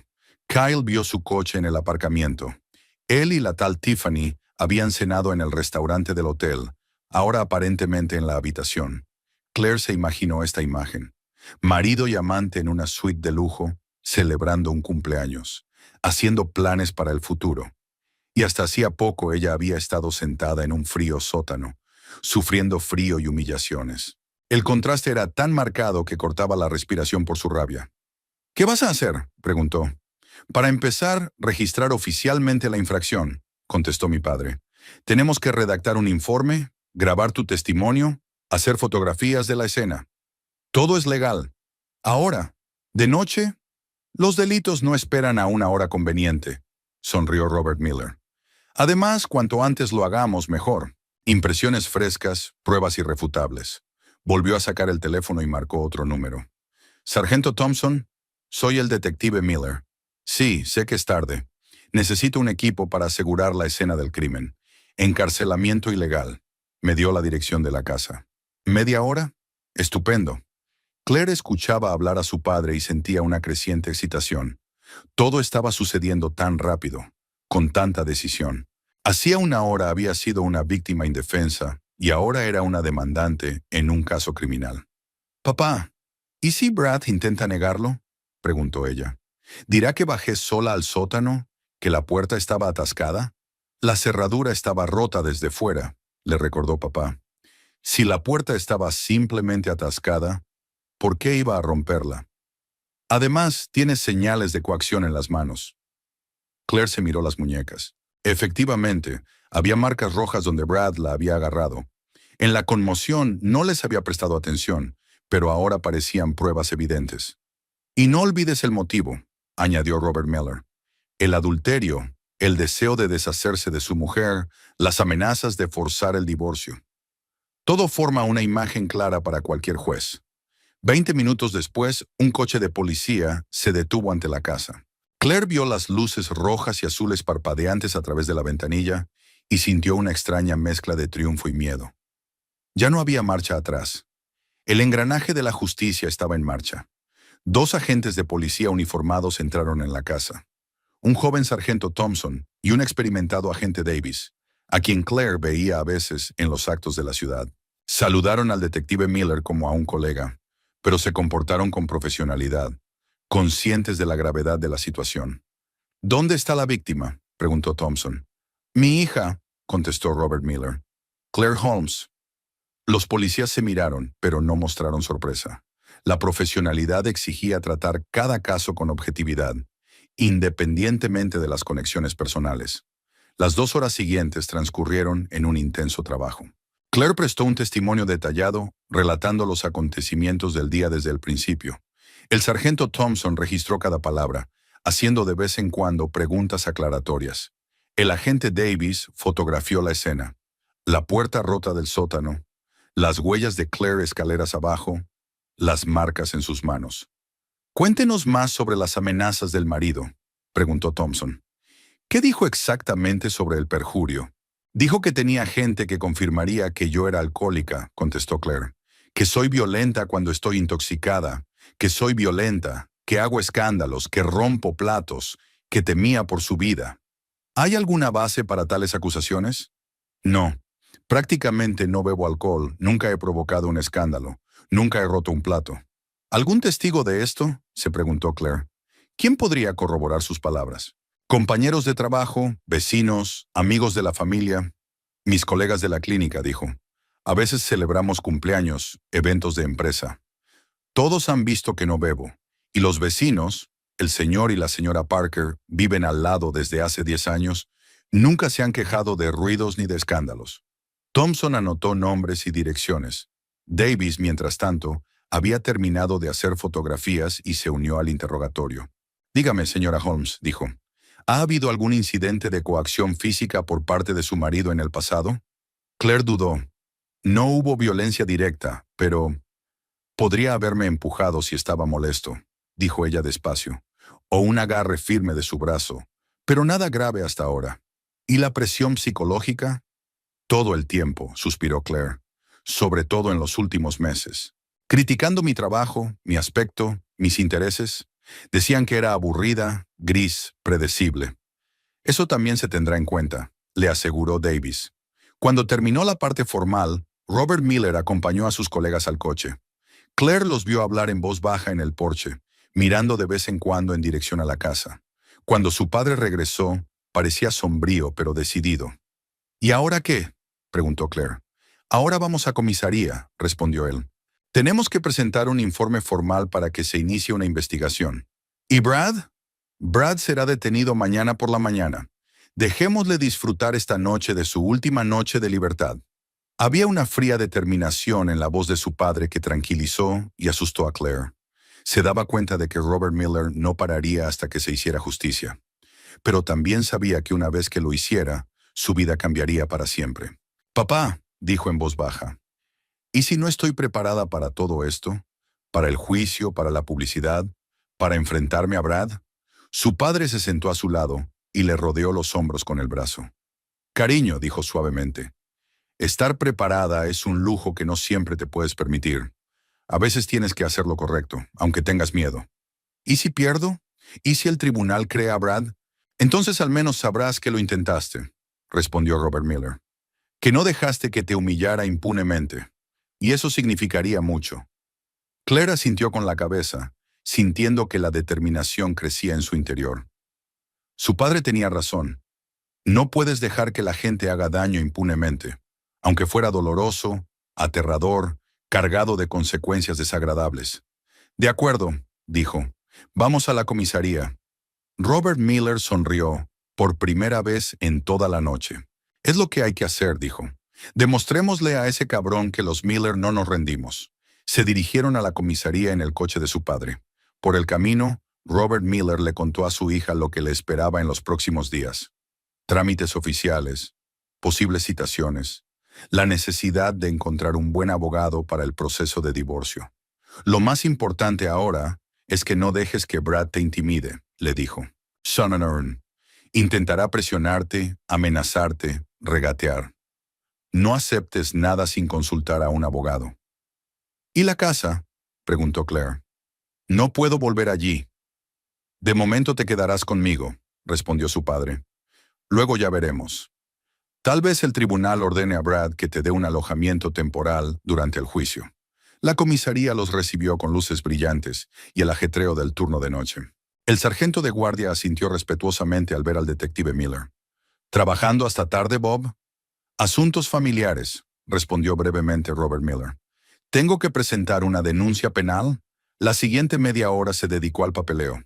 Kyle vio su coche en el aparcamiento. Él y la tal Tiffany habían cenado en el restaurante del hotel, ahora aparentemente en la habitación. Claire se imaginó esta imagen. Marido y amante en una suite de lujo, celebrando un cumpleaños, haciendo planes para el futuro. Y hasta hacía poco ella había estado sentada en un frío sótano, sufriendo frío y humillaciones. El contraste era tan marcado que cortaba la respiración por su rabia. ¿Qué vas a hacer?, preguntó. Para empezar, registrar oficialmente la infracción, contestó mi padre. Tenemos que redactar un informe, grabar tu testimonio, hacer fotografías de la escena. Todo es legal. Ahora, de noche, los delitos no esperan a una hora conveniente, sonrió Robert Miller. Además, cuanto antes lo hagamos, mejor. Impresiones frescas, pruebas irrefutables. Volvió a sacar el teléfono y marcó otro número. Sargento Thompson, soy el detective Miller. Sí, sé que es tarde. Necesito un equipo para asegurar la escena del crimen. Encarcelamiento ilegal. Me dio la dirección de la casa. ¿Media hora? Estupendo. Claire escuchaba hablar a su padre y sentía una creciente excitación. Todo estaba sucediendo tan rápido, con tanta decisión. Hacía una hora había sido una víctima indefensa y ahora era una demandante en un caso criminal. Papá, ¿y si Brad intenta negarlo?, preguntó ella. ¿Dirá que bajé sola al sótano? ¿Que la puerta estaba atascada? La cerradura estaba rota desde fuera, le recordó papá. Si la puerta estaba simplemente atascada, ¿por qué iba a romperla? Además, tiene señales de coacción en las manos. Claire se miró las muñecas. Efectivamente, había marcas rojas donde Brad la había agarrado. En la conmoción no les había prestado atención, pero ahora parecían pruebas evidentes. Y no olvides el motivo, añadió Robert Miller. El adulterio, el deseo de deshacerse de su mujer, las amenazas de forzar el divorcio. Todo forma una imagen clara para cualquier juez. 20 minutos después, un coche de policía se detuvo ante la casa. Claire vio las luces rojas y azules parpadeantes a través de la ventanilla y sintió una extraña mezcla de triunfo y miedo. Ya no había marcha atrás. El engranaje de la justicia estaba en marcha. 2 agentes de policía uniformados entraron en la casa. un joven sargento Thompson y un experimentado agente Davis, a quien Claire veía a veces en los actos de la ciudad. Saludaron al detective Miller como a un colega, pero se comportaron con profesionalidad, conscientes de la gravedad de la situación. ¿Dónde está la víctima?, preguntó Thompson. Mi hija, contestó Robert Miller. Claire Holmes. Los policías se miraron, pero no mostraron sorpresa. La profesionalidad exigía tratar cada caso con objetividad, independientemente de las conexiones personales. Las 2 horas siguientes transcurrieron en un intenso trabajo. Claire prestó un testimonio detallado, relatando los acontecimientos del día desde el principio. El sargento Thompson registró cada palabra, haciendo de vez en cuando preguntas aclaratorias. El agente Davis fotografió la escena, la puerta rota del sótano, las huellas de Claire escaleras abajo, las marcas en sus manos. Cuéntenos más sobre las amenazas del marido, preguntó Thompson. ¿Qué dijo exactamente sobre el perjurio? Dijo que tenía gente que confirmaría que yo era alcohólica, contestó Claire. Que soy violenta cuando estoy intoxicada, que soy violenta, que hago escándalos, que rompo platos, que temía por su vida. ¿Hay alguna base para tales acusaciones? No. Prácticamente no bebo alcohol, nunca he provocado un escándalo, nunca he roto un plato. ¿Algún testigo de esto?, se preguntó Claire. ¿Quién podría corroborar sus palabras? Compañeros de trabajo, vecinos, amigos de la familia. Mis colegas de la clínica, dijo. A veces celebramos cumpleaños, eventos de empresa. Todos han visto que no bebo. Y los vecinos, el señor y la señora Parker, viven al lado desde hace 10 años, nunca se han quejado de ruidos ni de escándalos. Thompson anotó nombres y direcciones. Davis, mientras tanto, había terminado de hacer fotografías y se unió al interrogatorio. Dígame, señora Holmes, dijo. ¿Ha habido algún incidente de coacción física por parte de su marido en el pasado? Claire dudó. No hubo violencia directa, pero podría haberme empujado si estaba molesto, dijo ella despacio, o un agarre firme de su brazo, pero nada grave hasta ahora. ¿Y la presión psicológica? Todo el tiempo, suspiró Claire, sobre todo en los últimos meses. Criticando mi trabajo, mi aspecto, mis intereses, decían que era aburrida, gris, predecible. Eso también se tendrá en cuenta, le aseguró Davis. Cuando terminó la parte formal, Robert Miller acompañó a sus colegas al coche. Claire los vio hablar en voz baja en el porche, mirando de vez en cuando en dirección a la casa. Cuando su padre regresó, parecía sombrío pero decidido. ¿Y ahora qué?, preguntó Claire. Ahora vamos a comisaría, respondió él. Tenemos que presentar un informe formal para que se inicie una investigación. ¿Y Brad? Brad será detenido mañana por la mañana. Dejémosle disfrutar esta noche de su última noche de libertad. Había una fría determinación en la voz de su padre que tranquilizó y asustó a Claire. Se daba cuenta de que Robert Miller no pararía hasta que se hiciera justicia. Pero también sabía que una vez que lo hiciera, su vida cambiaría para siempre. Papá, dijo en voz baja, ¿y si no estoy preparada para todo esto? ¿Para el juicio, para la publicidad, para enfrentarme a Brad? Su padre se sentó a su lado y le rodeó los hombros con el brazo. Cariño, dijo suavemente, estar preparada es un lujo que no siempre te puedes permitir. A veces tienes que hacer lo correcto, aunque tengas miedo. ¿Y si pierdo? ¿Y si el tribunal cree a Brad? Entonces al menos sabrás que lo intentaste, respondió Robert Miller. Que no dejaste que te humillara impunemente. Y eso significaría mucho. Claire asintió con la cabeza, sintiendo que la determinación crecía en su interior. Su padre tenía razón. No puedes dejar que la gente haga daño impunemente, aunque fuera doloroso, aterrador, cargado de consecuencias desagradables. De acuerdo, dijo. Vamos a la comisaría. Robert Miller sonrió, por primera vez en toda la noche. Es lo que hay que hacer, dijo. Demostrémosle a ese cabrón que los Miller no nos rendimos. Se dirigieron a la comisaría en el coche de su padre. Por el camino, Robert Miller le contó a su hija lo que le esperaba en los próximos días. Trámites oficiales, posibles citaciones, la necesidad de encontrar un buen abogado para el proceso de divorcio. Lo más importante ahora es que no dejes que Brad te intimide, le dijo. Son and earn. Intentará presionarte, amenazarte, regatear. No aceptes nada sin consultar a un abogado. ¿Y la casa?, preguntó Claire. No puedo volver allí. De momento te quedarás conmigo, respondió su padre. Luego ya veremos. Tal vez el tribunal ordene a Brad que te dé un alojamiento temporal durante el juicio. La comisaría los recibió con luces brillantes y el ajetreo del turno de noche. El sargento de guardia asintió respetuosamente al ver al detective Miller. ¿Trabajando hasta tarde, Bob? Asuntos familiares, respondió brevemente Robert Miller. ¿Tengo que presentar una denuncia penal? La siguiente media hora se dedicó al papeleo.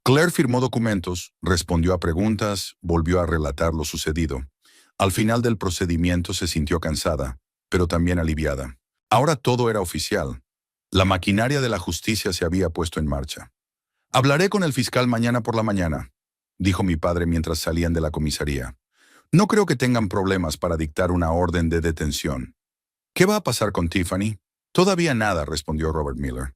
Claire firmó documentos, respondió a preguntas, volvió a relatar lo sucedido. Al final del procedimiento se sintió cansada, pero también aliviada. Ahora todo era oficial. La maquinaria de la justicia se había puesto en marcha. Hablaré con el fiscal mañana por la mañana, dijo mi padre mientras salían de la comisaría. No creo que tengan problemas para dictar una orden de detención. ¿Qué va a pasar con Tiffany? Todavía nada, respondió Robert Miller.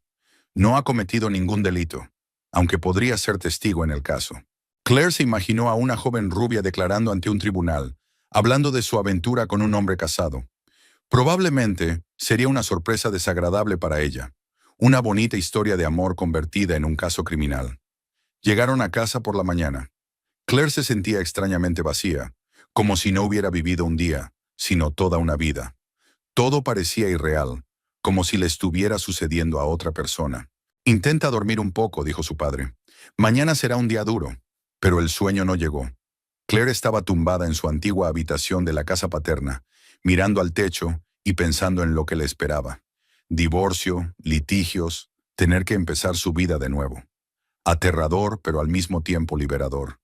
No ha cometido ningún delito, aunque podría ser testigo en el caso. Claire se imaginó a una joven rubia declarando ante un tribunal, hablando de su aventura con un hombre casado. Probablemente sería una sorpresa desagradable para ella, una bonita historia de amor convertida en un caso criminal. Llegaron a casa por la mañana. Claire se sentía extrañamente vacía, como si no hubiera vivido un día, sino toda una vida. Todo parecía irreal, como si le estuviera sucediendo a otra persona. Intenta dormir un poco, dijo su padre. Mañana será un día duro. Pero el sueño no llegó. Claire estaba tumbada en su antigua habitación de la casa paterna, mirando al techo y pensando en lo que le esperaba. Divorcio, litigios, tener que empezar su vida de nuevo. Aterrador, pero al mismo tiempo liberador.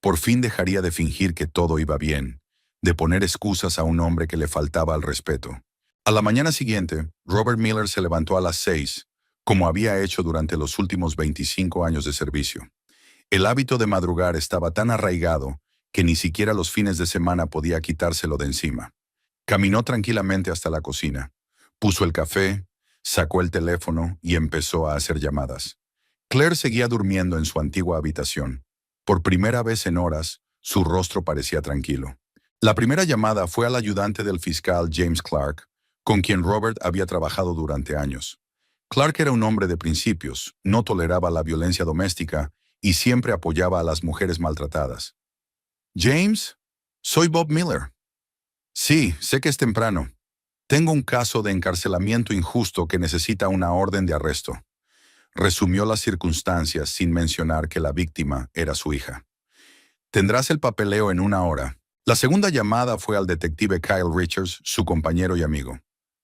Por fin dejaría de fingir que todo iba bien, de poner excusas a un hombre que le faltaba al respeto. A la mañana siguiente, Robert Miller se levantó a las 6, como había hecho durante los últimos 25 años de servicio. El hábito de madrugar estaba tan arraigado que ni siquiera los fines de semana podía quitárselo de encima. Caminó tranquilamente hasta la cocina, puso el café, sacó el teléfono y empezó a hacer llamadas. Claire seguía durmiendo en su antigua habitación. Por primera vez en horas, su rostro parecía tranquilo. La primera llamada fue al ayudante del fiscal James Clark, con quien Robert había trabajado durante años. Clark era un hombre de principios, no toleraba la violencia doméstica y siempre apoyaba a las mujeres maltratadas. «James, soy Bob Miller». «Sí, sé que es temprano. Tengo un caso de encarcelamiento injusto que necesita una orden de arresto». Resumió las circunstancias sin mencionar que la víctima era su hija. «Tendrás el papeleo en una hora». La segunda llamada fue al detective Kyle Richards, su compañero y amigo.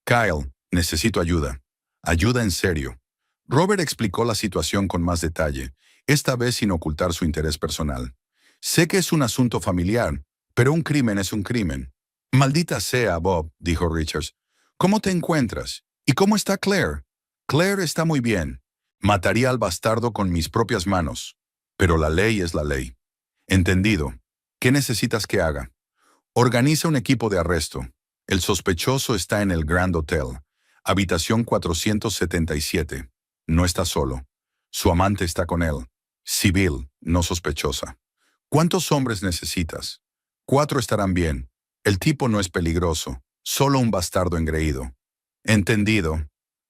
«Kyle, necesito ayuda. Ayuda en serio». Robert explicó la situación con más detalle, esta vez sin ocultar su interés personal. «Sé que es un asunto familiar, pero un crimen es un crimen». «Maldita sea, Bob», dijo Richards. «¿Cómo te encuentras? ¿Y cómo está Claire?» «Claire está muy bien. Mataría al bastardo con mis propias manos. Pero la ley es la ley». «Entendido. ¿Qué necesitas que haga?» «Organiza un equipo de arresto. El sospechoso está en el Grand Hotel, habitación 477. No está solo. Su amante está con él. Civil, no sospechosa». «¿Cuántos hombres necesitas?» «4 estarán bien. El tipo no es peligroso, solo un bastardo engreído». «Entendido.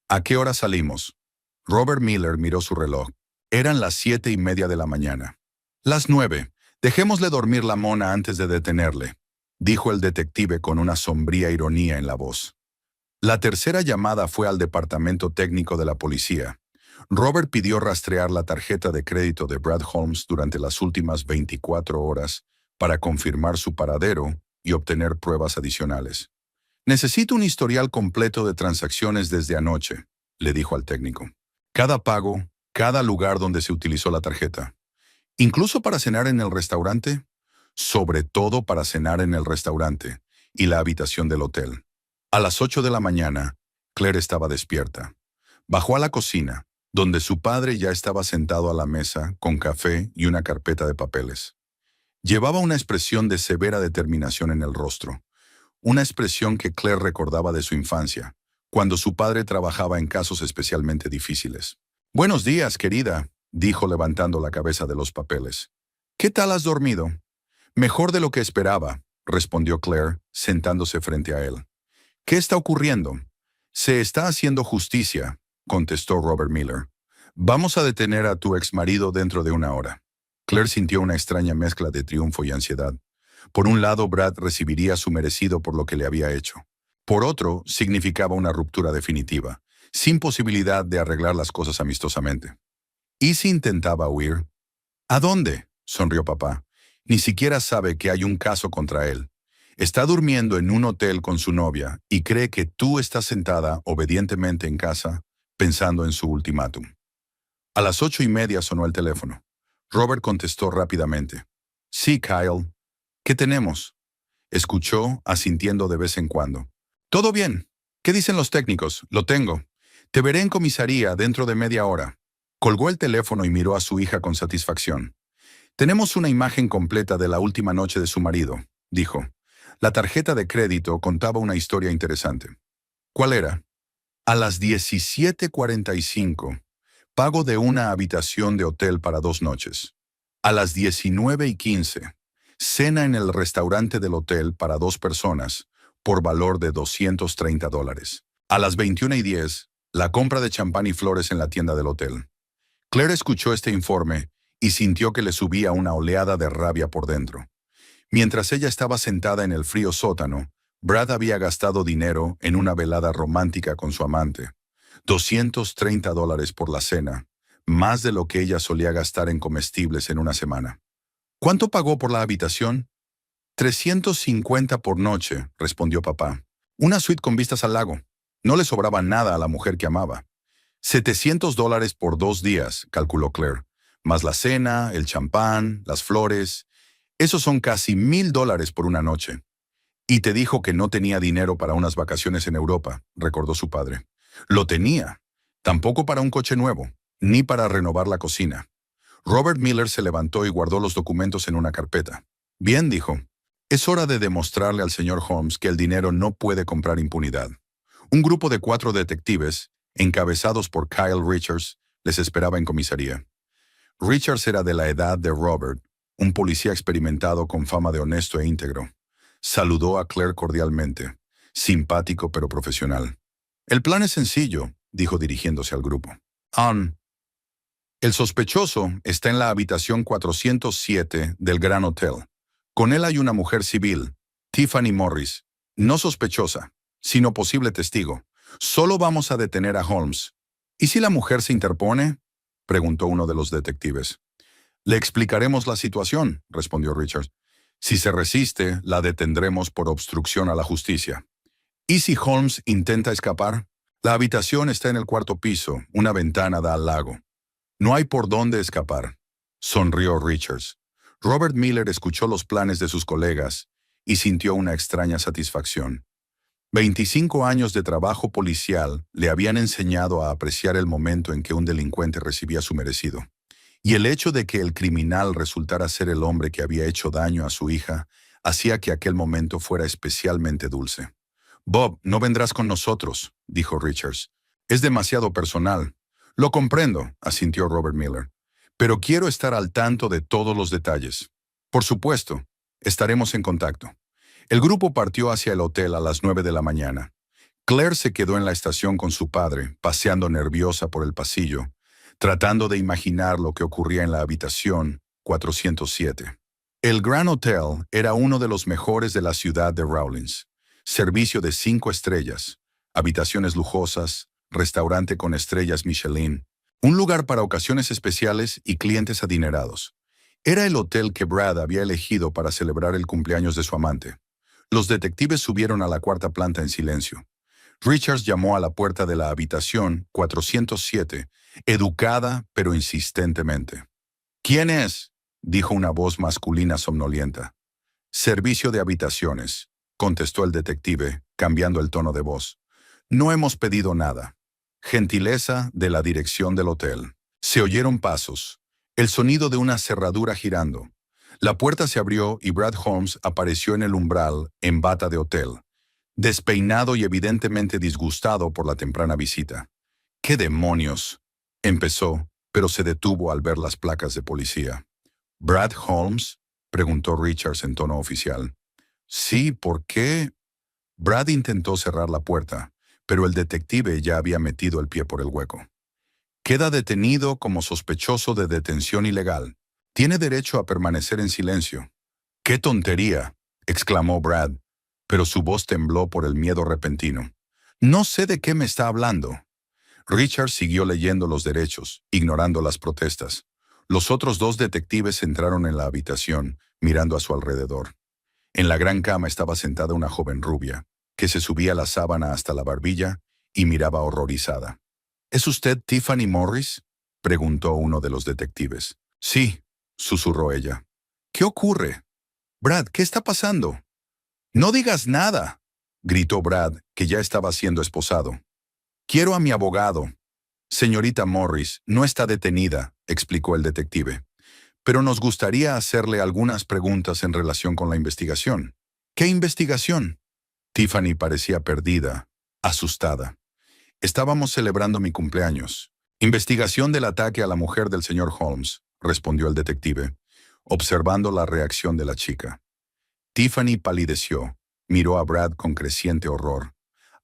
¿A qué hora salimos?» Robert Miller miró su reloj. Eran las 7:30 de la mañana. «Las 9. Dejémosle dormir la mona antes de detenerle», dijo el detective con una sombría ironía en la voz. La tercera llamada fue al departamento técnico de la policía. Robert pidió rastrear la tarjeta de crédito de Brad Holmes durante las últimas 24 horas para confirmar su paradero y obtener pruebas adicionales. «Necesito un historial completo de transacciones desde anoche», le dijo al técnico. «Cada pago, cada lugar donde se utilizó la tarjeta. ¿Incluso para cenar en el restaurante?» «Sobre todo para cenar en el restaurante y la habitación del hotel». A las 8 de la mañana, Claire estaba despierta. Bajó a la cocina, donde su padre ya estaba sentado a la mesa con café y una carpeta de papeles. Llevaba una expresión de severa determinación en el rostro, una expresión que Claire recordaba de su infancia, cuando su padre trabajaba en casos especialmente difíciles. «Buenos días, querida», dijo levantando la cabeza de los papeles. «¿Qué tal has dormido?» «Mejor de lo que esperaba», respondió Claire, sentándose frente a él. «¿Qué está ocurriendo?» «Se está haciendo justicia», contestó Robert Miller. «Vamos a detener a tu exmarido dentro de una hora». Claire sintió una extraña mezcla de triunfo y ansiedad. Por un lado, Brad recibiría su merecido por lo que le había hecho. Por otro, significaba una ruptura definitiva, sin posibilidad de arreglar las cosas amistosamente. ¿Y si intentaba huir? ¿A dónde?, sonrió papá. Ni siquiera sabe que hay un caso contra él. Está durmiendo en un hotel con su novia y cree que tú estás sentada obedientemente en casa, pensando en su ultimátum. A las 8:30 sonó el teléfono. Robert contestó rápidamente. Sí, Kyle. ¿Qué tenemos? Escuchó, asintiendo de vez en cuando. Todo bien. ¿Qué dicen los técnicos? Lo tengo. Te veré en comisaría dentro de media hora. Colgó el teléfono y miró a su hija con satisfacción. Tenemos una imagen completa de la última noche de su marido, dijo. La tarjeta de crédito contaba una historia interesante. ¿Cuál era? A las 17:45, pago de una habitación de hotel para 2 noches. A las 19:15, cena en el restaurante del hotel para 2 personas, por valor de $230. A las 21:10, la compra de champán y flores en la tienda del hotel. Claire escuchó este informe y sintió que le subía una oleada de rabia por dentro. Mientras ella estaba sentada en el frío sótano, Brad había gastado dinero en una velada romántica con su amante. $230 por la cena, más de lo que ella solía gastar en comestibles en una semana. ¿Cuánto pagó por la habitación? $350 por noche, respondió papá. Una suite con vistas al lago. No le sobraba nada a la mujer que amaba. $700 por 2 días, calculó Claire, más la cena, el champán, las flores. Esos son casi $1,000 por una noche. Y te dijo que no tenía dinero para unas vacaciones en Europa, recordó su padre. Lo tenía. Tampoco para un coche nuevo, ni para renovar la cocina. Robert Miller se levantó y guardó los documentos en una carpeta. Bien, dijo. Es hora de demostrarle al señor Holmes que el dinero no puede comprar impunidad. Un grupo de 4 detectives, encabezados por Kyle Richards, les esperaba en comisaría. Richards era de la edad de Robert, un policía experimentado con fama de honesto e íntegro. Saludó a Claire cordialmente, simpático pero profesional. El plan es sencillo, dijo dirigiéndose al grupo. El sospechoso está en la habitación 407 del Gran Hotel. Con él hay una mujer civil, Tiffany Morris, no sospechosa, sino posible testigo. Solo vamos a detener a Holmes. ¿Y si la mujer se interpone?, preguntó uno de los detectives. Le explicaremos la situación, respondió Richards. Si se resiste, la detendremos por obstrucción a la justicia. ¿Y si Holmes intenta escapar? La habitación está en el 4º piso, una ventana da al lago. No hay por dónde escapar, sonrió Richards. Robert Miller escuchó los planes de sus colegas y sintió una extraña satisfacción. 25 años de trabajo policial le habían enseñado a apreciar el momento en que un delincuente recibía su merecido. Y el hecho de que el criminal resultara ser el hombre que había hecho daño a su hija hacía que aquel momento fuera especialmente dulce. Bob, no vendrás con nosotros, dijo Richards. Es demasiado personal. Lo comprendo, asintió Robert Miller. Pero quiero estar al tanto de todos los detalles. Por supuesto, estaremos en contacto. El grupo partió hacia el hotel a las 9 de la mañana. Claire se quedó en la estación con su padre, paseando nerviosa por el pasillo, tratando de imaginar lo que ocurría en la habitación 407. El Grand Hotel era uno de los mejores de la ciudad de Rawlins. Servicio de 5 estrellas, habitaciones lujosas, restaurante con estrellas Michelin, un lugar para ocasiones especiales y clientes adinerados. Era el hotel que Brad había elegido para celebrar el cumpleaños de su amante. Los detectives subieron a la 4ª planta en silencio. Richards llamó a la puerta de la habitación 407, educada pero insistentemente. «¿Quién es?», dijo una voz masculina somnolienta. «Servicio de habitaciones», contestó el detective, cambiando el tono de voz. «No hemos pedido nada. Gentileza de la dirección del hotel». Se oyeron pasos, el sonido de una cerradura girando. La puerta se abrió y Brad Holmes apareció en el umbral en bata de hotel, despeinado y evidentemente disgustado por la temprana visita. «¿Qué demonios?», empezó, pero se detuvo al ver las placas de policía. «¿Brad Holmes?», preguntó Richards en tono oficial. «Sí, ¿por qué?». Brad intentó cerrar la puerta, pero el detective ya había metido el pie por el hueco. «Queda detenido como sospechoso de detención ilegal. Tiene derecho a permanecer en silencio. ¡Qué tontería!, exclamó Brad, pero su voz tembló por el miedo repentino. No sé de qué me está hablando. Richard siguió leyendo los derechos, ignorando las protestas. Los otros dos detectives entraron en la habitación, mirando a su alrededor. En la gran cama estaba sentada una joven rubia, que se subía la sábana hasta la barbilla y miraba horrorizada. ¿Es usted Tiffany Morris?, preguntó uno de los detectives. Sí, susurró ella. ¿Qué ocurre? Brad, ¿qué está pasando? No digas nada, gritó Brad, que ya estaba siendo esposado. Quiero a mi abogado. Señorita Morris, no está detenida, explicó el detective. Pero nos gustaría hacerle algunas preguntas en relación con la investigación. ¿Qué investigación? Tiffany parecía perdida, asustada. Estábamos celebrando mi cumpleaños. Investigación del ataque a la mujer del señor Holmes, respondió el detective, observando la reacción de la chica. Tiffany palideció, miró a Brad con creciente horror.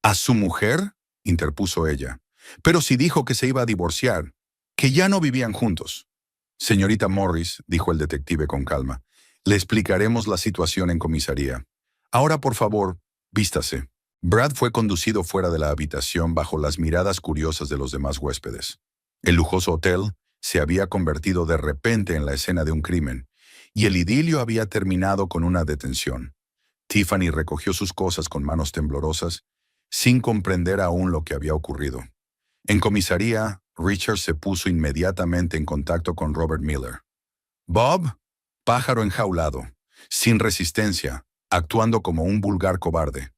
¿A su mujer?, interpuso ella. Pero si dijo que se iba a divorciar, que ya no vivían juntos. Señorita Morris, dijo el detective con calma, le explicaremos la situación en comisaría. Ahora, por favor, vístase. Brad fue conducido fuera de la habitación bajo las miradas curiosas de los demás huéspedes. El lujoso hotel se había convertido de repente en la escena de un crimen, y el idilio había terminado con una detención. Tiffany recogió sus cosas con manos temblorosas, sin comprender aún lo que había ocurrido. En comisaría, Richard se puso inmediatamente en contacto con Robert Miller. Bob, pájaro enjaulado, sin resistencia, actuando como un vulgar cobarde.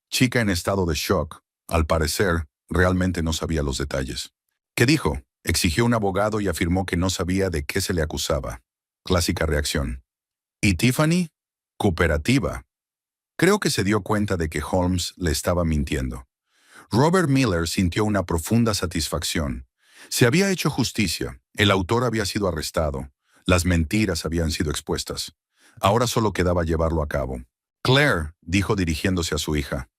Chica en estado de shock, al parecer, realmente no sabía los detalles. ¿Qué dijo? Exigió un abogado y afirmó que no sabía de qué se le acusaba. Clásica reacción. ¿Y Tiffany? Cooperativa. Creo que se dio cuenta de que Holmes le estaba mintiendo. Robert Miller sintió una profunda satisfacción. Se había hecho justicia, el autor había sido arrestado, las mentiras habían sido expuestas. Ahora solo quedaba llevarlo a cabo. Claire, dijo dirigiéndose a su hija,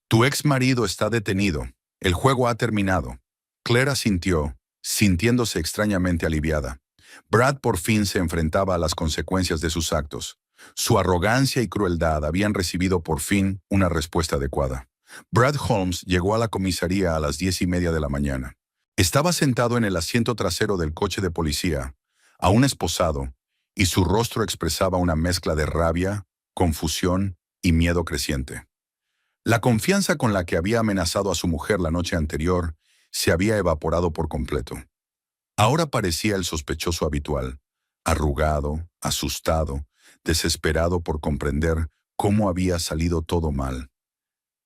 tu ex marido está detenido. El juego ha terminado. Claire asintió, sintiéndose extrañamente aliviada. Brad por fin se enfrentaba a las consecuencias de sus actos. Su arrogancia y crueldad habían recibido por fin una respuesta adecuada. Brad Holmes llegó a la comisaría a las 10:30 de la mañana. Estaba sentado en el asiento trasero del coche de policía, aún esposado, y su rostro expresaba una mezcla de rabia, confusión y miedo creciente. La confianza con la que había amenazado a su mujer la noche anterior se había evaporado por completo. Ahora parecía el sospechoso habitual, arrugado, asustado, desesperado por comprender cómo había salido todo mal.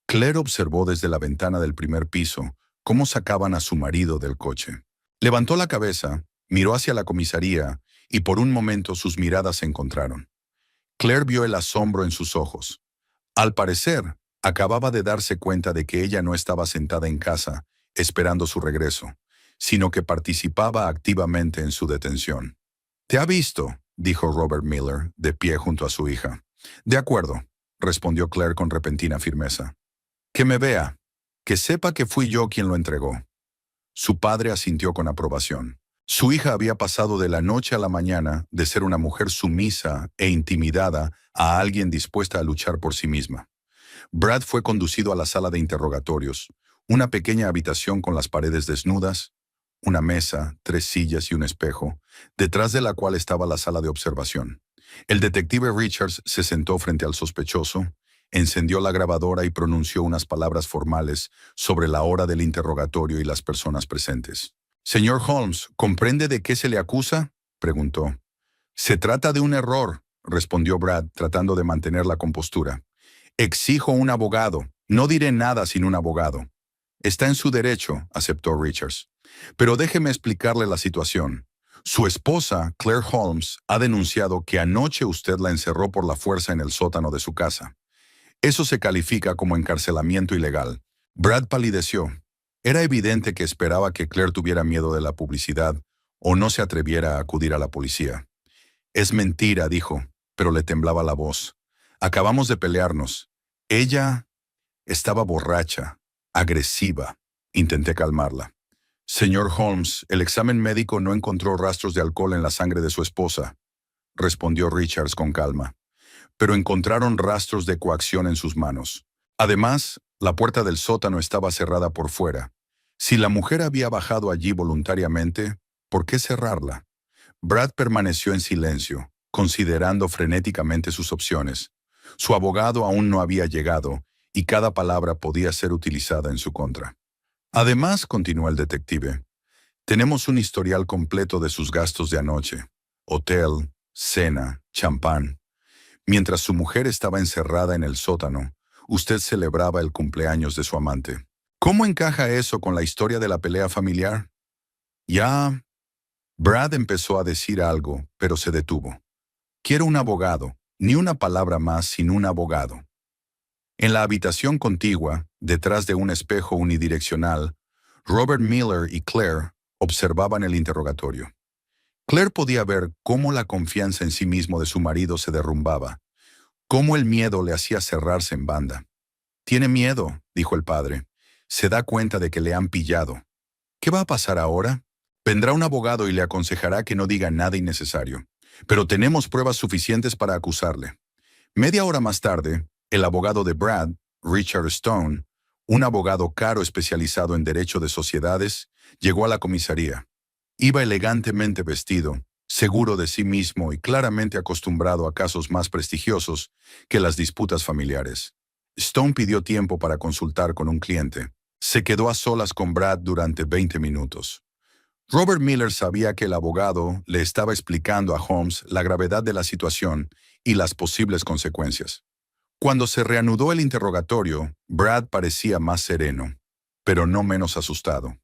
Claire observó desde la ventana del primer piso cómo sacaban a su marido del coche. Levantó la cabeza, miró hacia la comisaría y por un momento sus miradas se encontraron. Claire vio el asombro en sus ojos. Al parecer, acababa de darse cuenta de que ella no estaba sentada en casa, esperando su regreso, sino que participaba activamente en su detención. «Te ha visto», dijo Robert Miller, de pie junto a su hija. «De acuerdo», respondió Claire con repentina firmeza. «Que me vea, que sepa que fui yo quien lo entregó». Su padre asintió con aprobación. Su hija había pasado de la noche a la mañana de ser una mujer sumisa e intimidada a alguien dispuesta a luchar por sí misma. Brad fue conducido a la sala de interrogatorios, una pequeña habitación con las paredes desnudas, una mesa, 3 sillas y un espejo, detrás de la cual estaba la sala de observación. El detective Richards se sentó frente al sospechoso, encendió la grabadora y pronunció unas palabras formales sobre la hora del interrogatorio y las personas presentes. «Señor Holmes, ¿comprende de qué se le acusa?», preguntó. «Se trata de un error», respondió Brad, tratando de mantener la compostura. «Exijo un abogado. No diré nada sin un abogado». «Está en su derecho», aceptó Richards. «Pero déjeme explicarle la situación. Su esposa, Claire Holmes, ha denunciado que anoche usted la encerró por la fuerza en el sótano de su casa. Eso se califica como encarcelamiento ilegal». Brad palideció. Era evidente que esperaba que Claire tuviera miedo de la publicidad o no se atreviera a acudir a la policía. «Es mentira», dijo, pero le temblaba la voz. «Acabamos de pelearnos. Ella estaba borracha, agresiva». Intenté calmarla. «Señor Holmes, el examen médico no encontró rastros de alcohol en la sangre de su esposa». respondió Richards con calma, pero encontraron rastros de coacción en sus manos. Además, la puerta del sótano estaba cerrada por fuera. Si la mujer había bajado allí voluntariamente, ¿por qué cerrarla? Brad permaneció en silencio, considerando frenéticamente sus opciones. Su abogado aún no había llegado, y cada palabra podía ser utilizada en su contra. Además, continuó el detective, tenemos un historial completo de sus gastos de anoche. Hotel, cena, champán. Mientras su mujer estaba encerrada en el sótano, usted celebraba el cumpleaños de su amante. ¿Cómo encaja eso con la historia de la pelea familiar? Ya, Brad empezó a decir algo, pero se detuvo. Quiero un abogado, ni una palabra más sin un abogado. En la habitación contigua, detrás de un espejo unidireccional, Robert Miller y Claire observaban el interrogatorio. Claire podía ver cómo la confianza en sí mismo de su marido se derrumbaba, cómo el miedo le hacía cerrarse en banda. Tiene miedo, dijo el padre. Se da cuenta de que le han pillado. ¿Qué va a pasar ahora? Vendrá un abogado y le aconsejará que no diga nada innecesario. Pero tenemos pruebas suficientes para acusarle. Media hora más tarde, el abogado de Brad, Richard Stone, un abogado caro especializado en derecho de sociedades, llegó a la comisaría. Iba elegantemente vestido, seguro de sí mismo y claramente acostumbrado a casos más prestigiosos que las disputas familiares. Stone pidió tiempo para consultar con un cliente. Se quedó a solas con Brad durante 20 minutos. Robert Miller sabía que el abogado le estaba explicando a Holmes la gravedad de la situación y las posibles consecuencias. Cuando se reanudó el interrogatorio, Brad parecía más sereno, pero no menos asustado.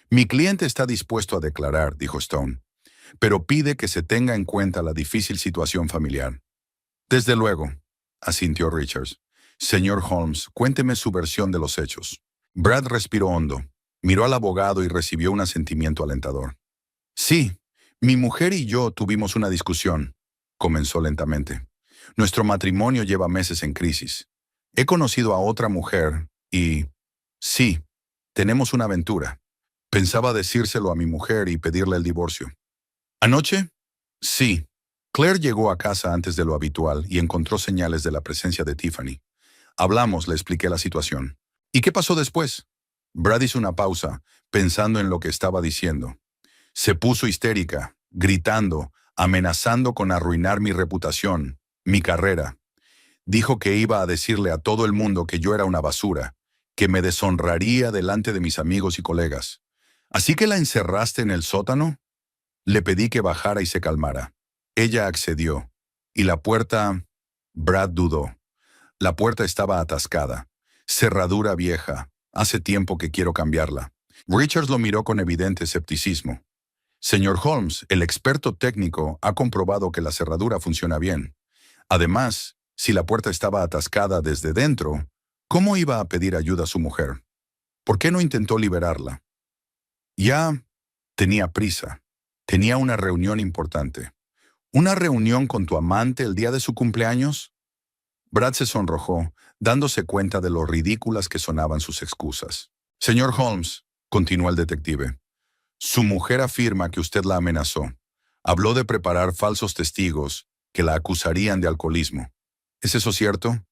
Mi cliente está dispuesto a declarar, dijo Stone, pero pide que se tenga en cuenta la difícil situación familiar. Desde luego, asintió Richards. Señor Holmes, cuénteme su versión de los hechos. Brad respiró hondo, miró al abogado y recibió un asentimiento alentador. Sí, mi mujer y yo tuvimos una discusión, comenzó lentamente. Nuestro matrimonio lleva meses en crisis. He conocido a otra mujer y... sí, tenemos una aventura. Pensaba decírselo a mi mujer y pedirle el divorcio. ¿Anoche? Sí. Claire llegó a casa antes de lo habitual y encontró señales de la presencia de Tiffany. Hablamos, le expliqué la situación. ¿Y qué pasó después? Brad hizo una pausa, pensando en lo que estaba diciendo. Se puso histérica, gritando, amenazando con arruinar mi reputación, mi carrera. Dijo que iba a decirle a todo el mundo que yo era una basura, que me deshonraría delante de mis amigos y colegas. ¿Así que la encerraste en el sótano? Le pedí que bajara y se calmara. Ella accedió. Y la puerta... Brad dudó. La puerta estaba atascada. Cerradura vieja. Hace tiempo que quiero cambiarla. Richards lo miró con evidente escepticismo. Señor Holmes, el experto técnico ha comprobado que la cerradura funciona bien. Además, si la puerta estaba atascada desde dentro, ¿cómo iba a pedir ayuda a su mujer? ¿Por qué no intentó liberarla? Ya tenía prisa. Tenía una reunión importante. ¿Una reunión con tu amante el día de su cumpleaños? Brad se sonrojó, dándose cuenta de lo ridículas que sonaban sus excusas. Señor Holmes, continuó el detective, su mujer afirma que usted la amenazó. Habló de preparar falsos testigos que la acusarían de alcoholismo. ¿Es eso cierto?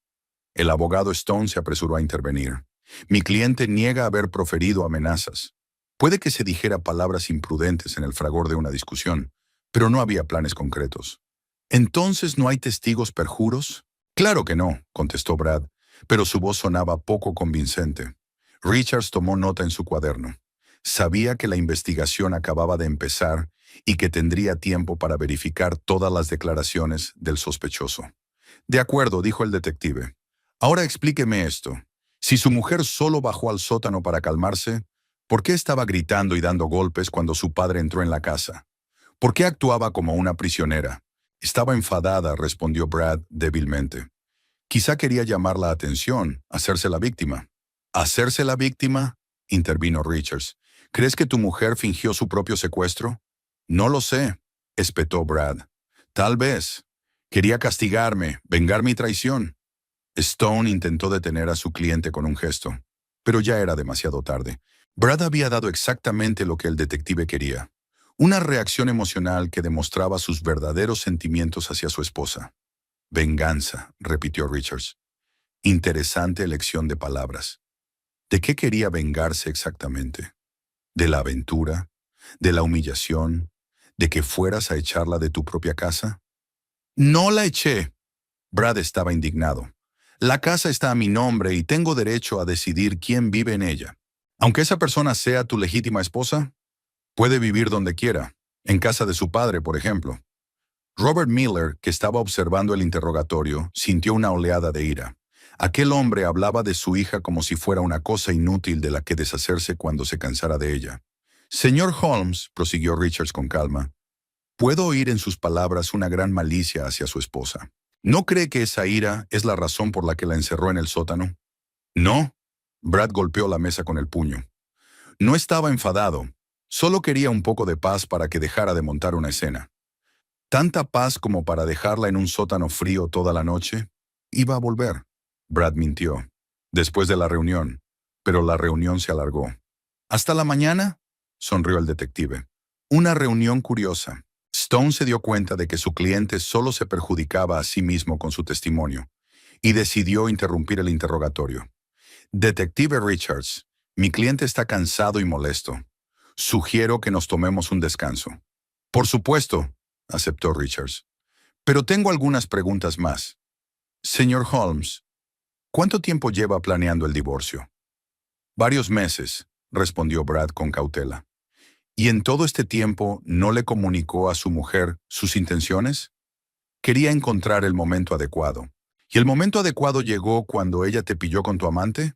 El abogado Stone se apresuró a intervenir. Mi cliente niega haber proferido amenazas. Puede que se dijera palabras imprudentes en el fragor de una discusión, pero no había planes concretos. ¿Entonces no hay testigos perjuros? Claro que no, contestó Brad, pero su voz sonaba poco convincente. Richards tomó nota en su cuaderno. Sabía que la investigación acababa de empezar y que tendría tiempo para verificar todas las declaraciones del sospechoso. De acuerdo, dijo el detective. Ahora explíqueme esto. Si su mujer solo bajó al sótano para calmarse, ¿por qué estaba gritando y dando golpes cuando su padre entró en la casa? ¿Por qué actuaba como una prisionera? Estaba enfadada, respondió Brad débilmente. Quizá quería llamar la atención, hacerse la víctima. ¿Hacerse la víctima? Intervino Richards. ¿Crees que tu mujer fingió su propio secuestro? No lo sé, espetó Brad. Tal vez. Quería castigarme, vengar mi traición. Stone intentó detener a su cliente con un gesto, pero ya era demasiado tarde. Brad había dado exactamente lo que el detective quería. Una reacción emocional que demostraba sus verdaderos sentimientos hacia su esposa. Venganza, repitió Richards. Interesante elección de palabras. ¿De qué quería vengarse exactamente? ¿De la aventura? ¿De la humillación? ¿De que fueras a echarla de tu propia casa? No la eché. Brad estaba indignado. La casa está a mi nombre y tengo derecho a decidir quién vive en ella. Aunque esa persona sea tu legítima esposa, puede vivir donde quiera, en casa de su padre, por ejemplo. Robert Miller, que estaba observando el interrogatorio, sintió una oleada de ira. Aquel hombre hablaba de su hija como si fuera una cosa inútil de la que deshacerse cuando se cansara de ella. Señor Holmes, prosiguió Richards con calma, puedo oír en sus palabras una gran malicia hacia su esposa. ¿No cree que esa ira es la razón por la que la encerró en el sótano? No. Brad golpeó la mesa con el puño. No estaba enfadado. Solo quería un poco de paz para que dejara de montar una escena. ¿Tanta paz como para dejarla en un sótano frío toda la noche? Iba a volver. Brad mintió. Después de la reunión. Pero la reunión se alargó. ¿Hasta la mañana? Sonrió el detective. Una reunión curiosa. Stone se dio cuenta de que su cliente solo se perjudicaba a sí mismo con su testimonio, y decidió interrumpir el interrogatorio. Detective Richards, mi cliente está cansado y molesto. Sugiero que nos tomemos un descanso. Por supuesto, aceptó Richards. Pero tengo algunas preguntas más. Señor Holmes, ¿cuánto tiempo lleva planeando el divorcio? Varios meses, respondió Brad con cautela. ¿Y en todo este tiempo no le comunicó a su mujer sus intenciones? Quería encontrar el momento adecuado. ¿Y el momento adecuado llegó cuando ella te pilló con tu amante?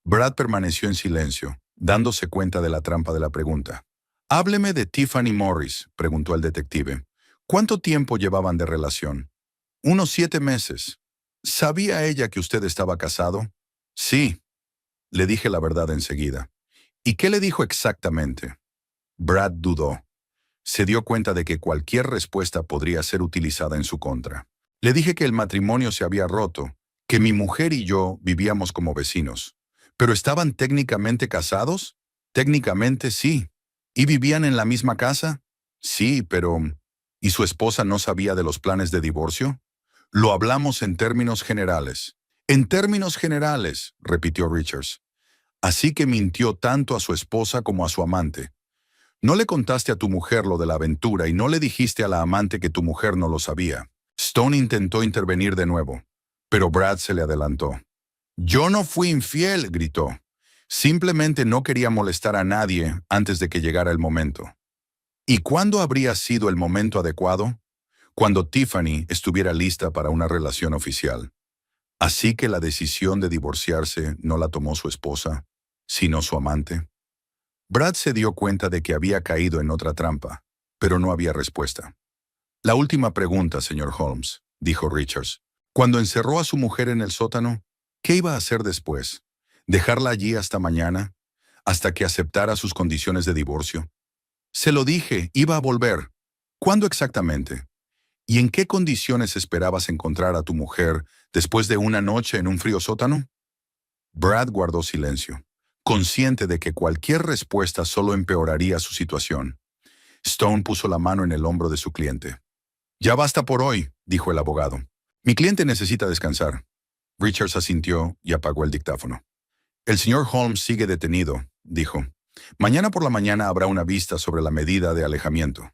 Brad permaneció en silencio, dándose cuenta de la trampa de la pregunta. Hábleme de Tiffany Morris, preguntó el detective. ¿Cuánto tiempo llevaban de relación? Unos 7 meses. ¿Sabía ella que usted estaba casado? Sí. Le dije la verdad enseguida. ¿Y qué le dijo exactamente? Brad dudó. Se dio cuenta de que cualquier respuesta podría ser utilizada en su contra. Le dije que el matrimonio se había roto, que mi mujer y yo vivíamos como vecinos. ¿Pero estaban técnicamente casados? Técnicamente sí. ¿Y vivían en la misma casa? Sí, pero ¿y su esposa no sabía de los planes de divorcio? Lo hablamos en términos generales. En términos generales, repitió Richards. Así que mintió tanto a su esposa como a su amante. No le contaste a tu mujer lo de la aventura y no le dijiste a la amante que tu mujer no lo sabía. Stone intentó intervenir de nuevo, pero Brad se le adelantó. Yo no fui infiel, gritó. Simplemente no quería molestar a nadie antes de que llegara el momento. ¿Y cuándo habría sido el momento adecuado? Cuando Tiffany estuviera lista para una relación oficial. Así que la decisión de divorciarse no la tomó su esposa, sino su amante. Brad se dio cuenta de que había caído en otra trampa, pero no había respuesta. La última pregunta, señor Holmes, dijo Richards. Cuando encerró a su mujer en el sótano, ¿qué iba a hacer después? ¿Dejarla allí hasta mañana? ¿Hasta que aceptara sus condiciones de divorcio? Se lo dije, iba a volver. ¿Cuándo exactamente? ¿Y en qué condiciones esperabas encontrar a tu mujer después de una noche en un frío sótano? Brad guardó silencio, consciente de que cualquier respuesta solo empeoraría su situación. Stone puso la mano en el hombro de su cliente. Ya basta por hoy, dijo el abogado. Mi cliente necesita descansar. Richards asintió y apagó el dictáfono. El señor Holmes sigue detenido, dijo. Mañana por la mañana habrá una vista sobre la medida de alejamiento.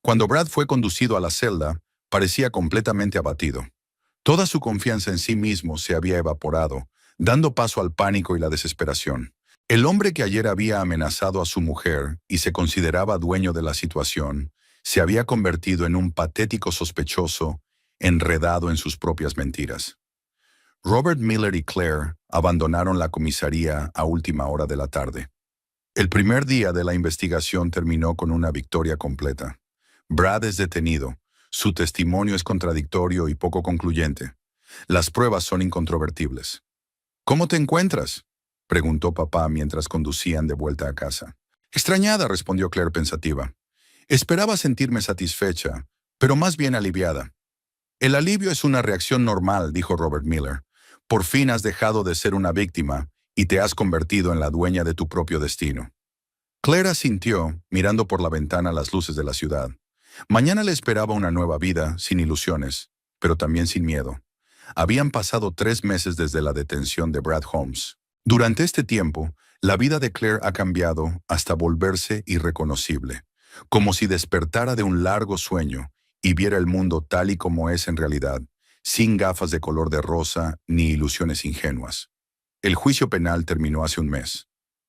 Cuando Brad fue conducido a la celda, parecía completamente abatido. Toda su confianza en sí mismo se había evaporado, dando paso al pánico y la desesperación. El hombre que ayer había amenazado a su mujer y se consideraba dueño de la situación, se había convertido en un patético sospechoso, enredado en sus propias mentiras. Robert Miller y Claire abandonaron la comisaría a última hora de la tarde. El primer día de la investigación terminó con una victoria completa. Brad es detenido. Su testimonio es contradictorio y poco concluyente. Las pruebas son incontrovertibles. ¿Cómo te encuentras?, preguntó papá mientras conducían de vuelta a casa. Extrañada, respondió Claire pensativa. Esperaba sentirme satisfecha, pero más bien aliviada. El alivio es una reacción normal, dijo Robert Miller. Por fin has dejado de ser una víctima y te has convertido en la dueña de tu propio destino. Claire asintió, mirando por la ventana las luces de la ciudad. Mañana le esperaba una nueva vida, sin ilusiones, pero también sin miedo. Habían pasado 3 meses desde la detención de Brad Holmes. Durante este tiempo, la vida de Claire ha cambiado hasta volverse irreconocible, como si despertara de un largo sueño y viera el mundo tal y como es en realidad, sin gafas de color de rosa ni ilusiones ingenuas. El juicio penal terminó hace un mes.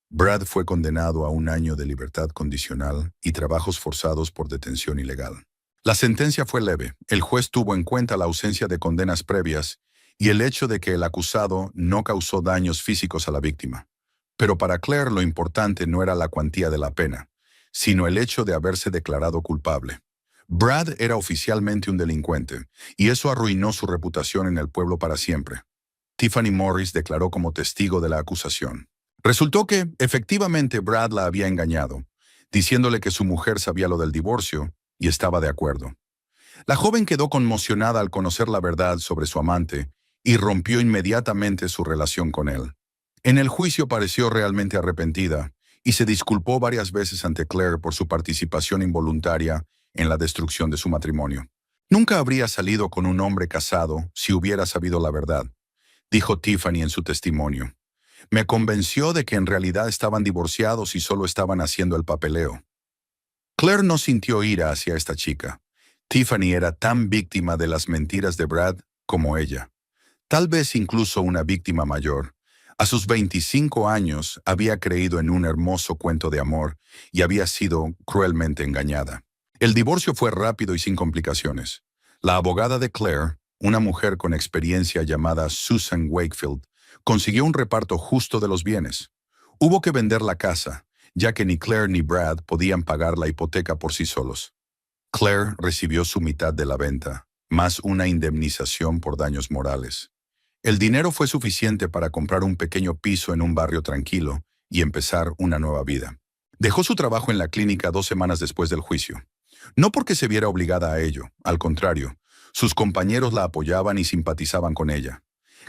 Brad fue condenado a 1 año de libertad condicional y trabajos forzados por detención ilegal. La sentencia fue leve. El juez tuvo en cuenta la ausencia de condenas previas y el hecho de que el acusado no causó daños físicos a la víctima. Pero para Claire lo importante no era la cuantía de la pena, sino el hecho de haberse declarado culpable. Brad era oficialmente un delincuente, y eso arruinó su reputación en el pueblo para siempre. Tiffany Morris declaró como testigo de la acusación. Resultó que, efectivamente, Brad la había engañado, diciéndole que su mujer sabía lo del divorcio y estaba de acuerdo. La joven quedó conmocionada al conocer la verdad sobre su amante y rompió inmediatamente su relación con él. En el juicio pareció realmente arrepentida y se disculpó varias veces ante Claire por su participación involuntaria en la destrucción de su matrimonio. Nunca habría salido con un hombre casado si hubiera sabido la verdad, dijo Tiffany en su testimonio. Me convenció de que en realidad estaban divorciados y solo estaban haciendo el papeleo. Claire no sintió ira hacia esta chica. Tiffany era tan víctima de las mentiras de Brad como ella. Tal vez incluso una víctima mayor. A sus 25 años había creído en un hermoso cuento de amor y había sido cruelmente engañada. El divorcio fue rápido y sin complicaciones. La abogada de Claire, una mujer con experiencia llamada Susan Wakefield, consiguió un reparto justo de los bienes. Hubo que vender la casa, ya que ni Claire ni Brad podían pagar la hipoteca por sí solos. Claire recibió su mitad de la venta, más una indemnización por daños morales. El dinero fue suficiente para comprar un pequeño piso en un barrio tranquilo y empezar una nueva vida. Dejó su trabajo en la clínica 2 semanas después del juicio. No porque se viera obligada a ello, al contrario, sus compañeros la apoyaban y simpatizaban con ella.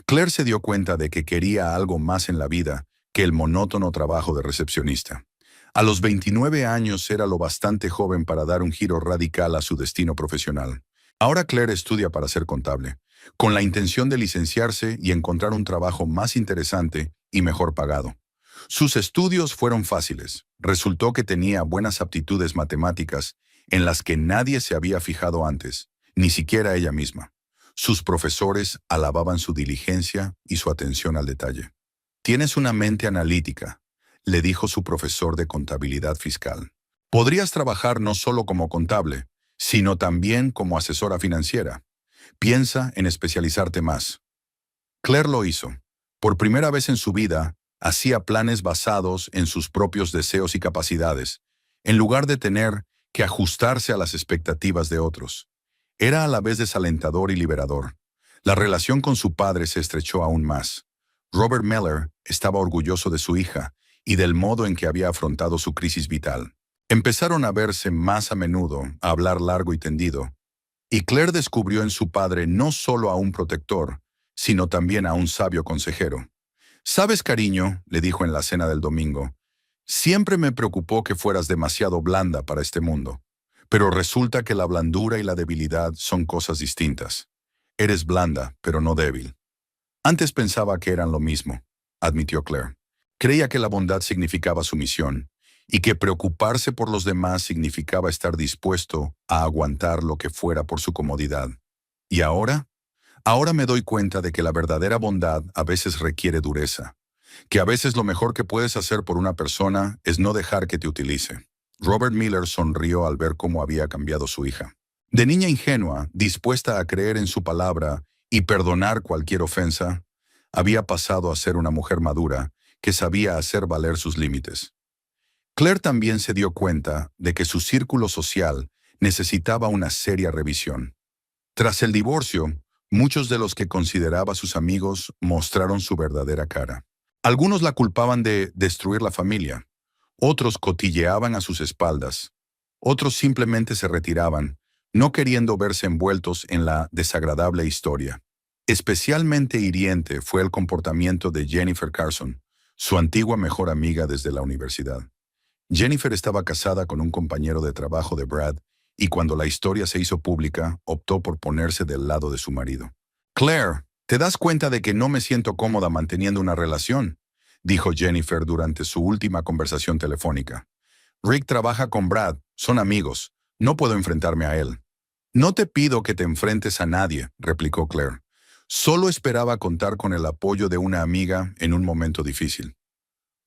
Claire se dio cuenta de que quería algo más en la vida que el monótono trabajo de recepcionista. A los 29 años era lo bastante joven para dar un giro radical a su destino profesional. Ahora Claire estudia para ser contable, con la intención de licenciarse y encontrar un trabajo más interesante y mejor pagado. Sus estudios fueron fáciles. Resultó que tenía buenas aptitudes matemáticas en las que nadie se había fijado antes, ni siquiera ella misma. Sus profesores alababan su diligencia y su atención al detalle. «Tienes una mente analítica», le dijo su profesor de contabilidad fiscal. «Podrías trabajar no solo como contable, sino también como asesora financiera. Piensa en especializarte más». Claire lo hizo. Por primera vez en su vida, hacía planes basados en sus propios deseos y capacidades, en lugar de tener que ajustarse a las expectativas de otros. Era a la vez desalentador y liberador. La relación con su padre se estrechó aún más. Robert Miller estaba orgulloso de su hija y del modo en que había afrontado su crisis vital. Empezaron a verse más a menudo, a hablar largo y tendido, y Claire descubrió en su padre no solo a un protector, sino también a un sabio consejero. «Sabes, cariño», le dijo en la cena del domingo, «siempre me preocupó que fueras demasiado blanda para este mundo. Pero resulta que la blandura y la debilidad son cosas distintas. Eres blanda, pero no débil». Antes pensaba que eran lo mismo, admitió Claire. Creía que la bondad significaba sumisión y que preocuparse por los demás significaba estar dispuesto a aguantar lo que fuera por su comodidad. ¿Y ahora? Ahora me doy cuenta de que la verdadera bondad a veces requiere dureza, que a veces lo mejor que puedes hacer por una persona es no dejar que te utilice. Robert Miller sonrió al ver cómo había cambiado su hija. De niña ingenua, dispuesta a creer en su palabra y perdonar cualquier ofensa, había pasado a ser una mujer madura que sabía hacer valer sus límites. Claire también se dio cuenta de que su círculo social necesitaba una seria revisión. Tras el divorcio, muchos de los que consideraba sus amigos mostraron su verdadera cara. Algunos la culpaban de destruir la familia. Otros cotilleaban a sus espaldas. Otros simplemente se retiraban, no queriendo verse envueltos en la desagradable historia. Especialmente hiriente fue el comportamiento de Jennifer Carson, su antigua mejor amiga desde la universidad. Jennifer estaba casada con un compañero de trabajo de Brad, y cuando la historia se hizo pública, optó por ponerse del lado de su marido. Claire, ¿te das cuenta de que no me siento cómoda manteniendo una relación?, dijo Jennifer durante su última conversación telefónica. Rick trabaja con Brad, son amigos, no puedo enfrentarme a él. No te pido que te enfrentes a nadie, replicó Claire. Solo esperaba contar con el apoyo de una amiga en un momento difícil.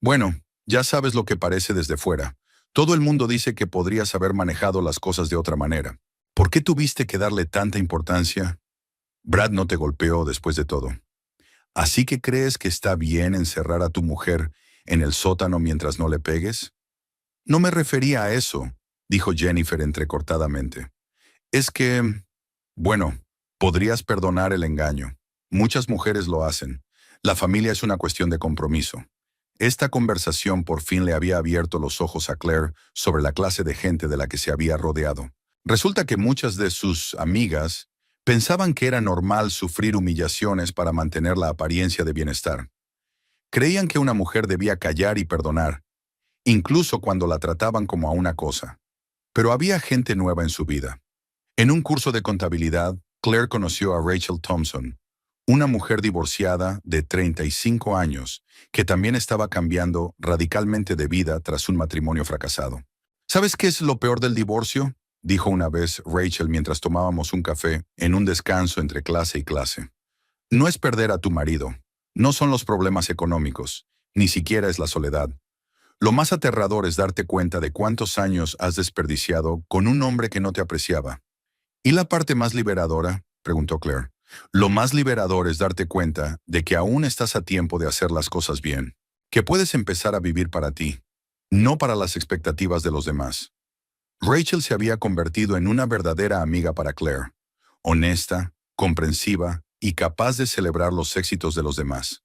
Bueno, ya sabes lo que parece desde fuera. Todo el mundo dice que podrías haber manejado las cosas de otra manera. ¿Por qué tuviste que darle tanta importancia? Brad no te golpeó después de todo. ¿Así que crees que está bien encerrar a tu mujer en el sótano mientras no le pegues? No me refería a eso, dijo Jennifer entrecortadamente. Es que, bueno, podrías perdonar el engaño. Muchas mujeres lo hacen. La familia es una cuestión de compromiso. Esta conversación por fin le había abierto los ojos a Claire sobre la clase de gente de la que se había rodeado. Resulta que muchas de sus amigas pensaban que era normal sufrir humillaciones para mantener la apariencia de bienestar. Creían que una mujer debía callar y perdonar, incluso cuando la trataban como a una cosa. Pero había gente nueva en su vida. En un curso de contabilidad, Claire conoció a Rachel Thompson, una mujer divorciada de 35 años, que también estaba cambiando radicalmente de vida tras un matrimonio fracasado. ¿Sabes qué es lo peor del divorcio?, dijo una vez Rachel mientras tomábamos un café en un descanso entre clase y clase. No es perder a tu marido, no son los problemas económicos, ni siquiera es la soledad. Lo más aterrador es darte cuenta de cuántos años has desperdiciado con un hombre que no te apreciaba. ¿Y la parte más liberadora?, preguntó Claire. Lo más liberador es darte cuenta de que aún estás a tiempo de hacer las cosas bien, que puedes empezar a vivir para ti, no para las expectativas de los demás. Rachel se había convertido en una verdadera amiga para Claire, honesta, comprensiva y capaz de celebrar los éxitos de los demás.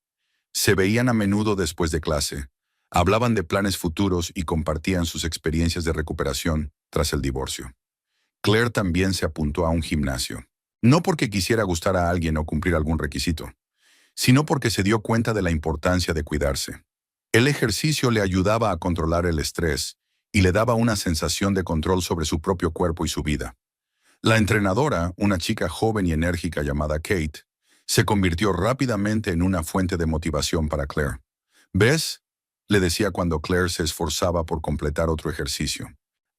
Se veían a menudo después de clase, hablaban de planes futuros y compartían sus experiencias de recuperación tras el divorcio. Claire también se apuntó a un gimnasio, no porque quisiera gustar a alguien o cumplir algún requisito, sino porque se dio cuenta de la importancia de cuidarse. El ejercicio le ayudaba a controlar el estrés y le daba una sensación de control sobre su propio cuerpo y su vida. La entrenadora, una chica joven y enérgica llamada Kate, se convirtió rápidamente en una fuente de motivación para Claire. ¿Ves?, le decía cuando Claire se esforzaba por completar otro ejercicio.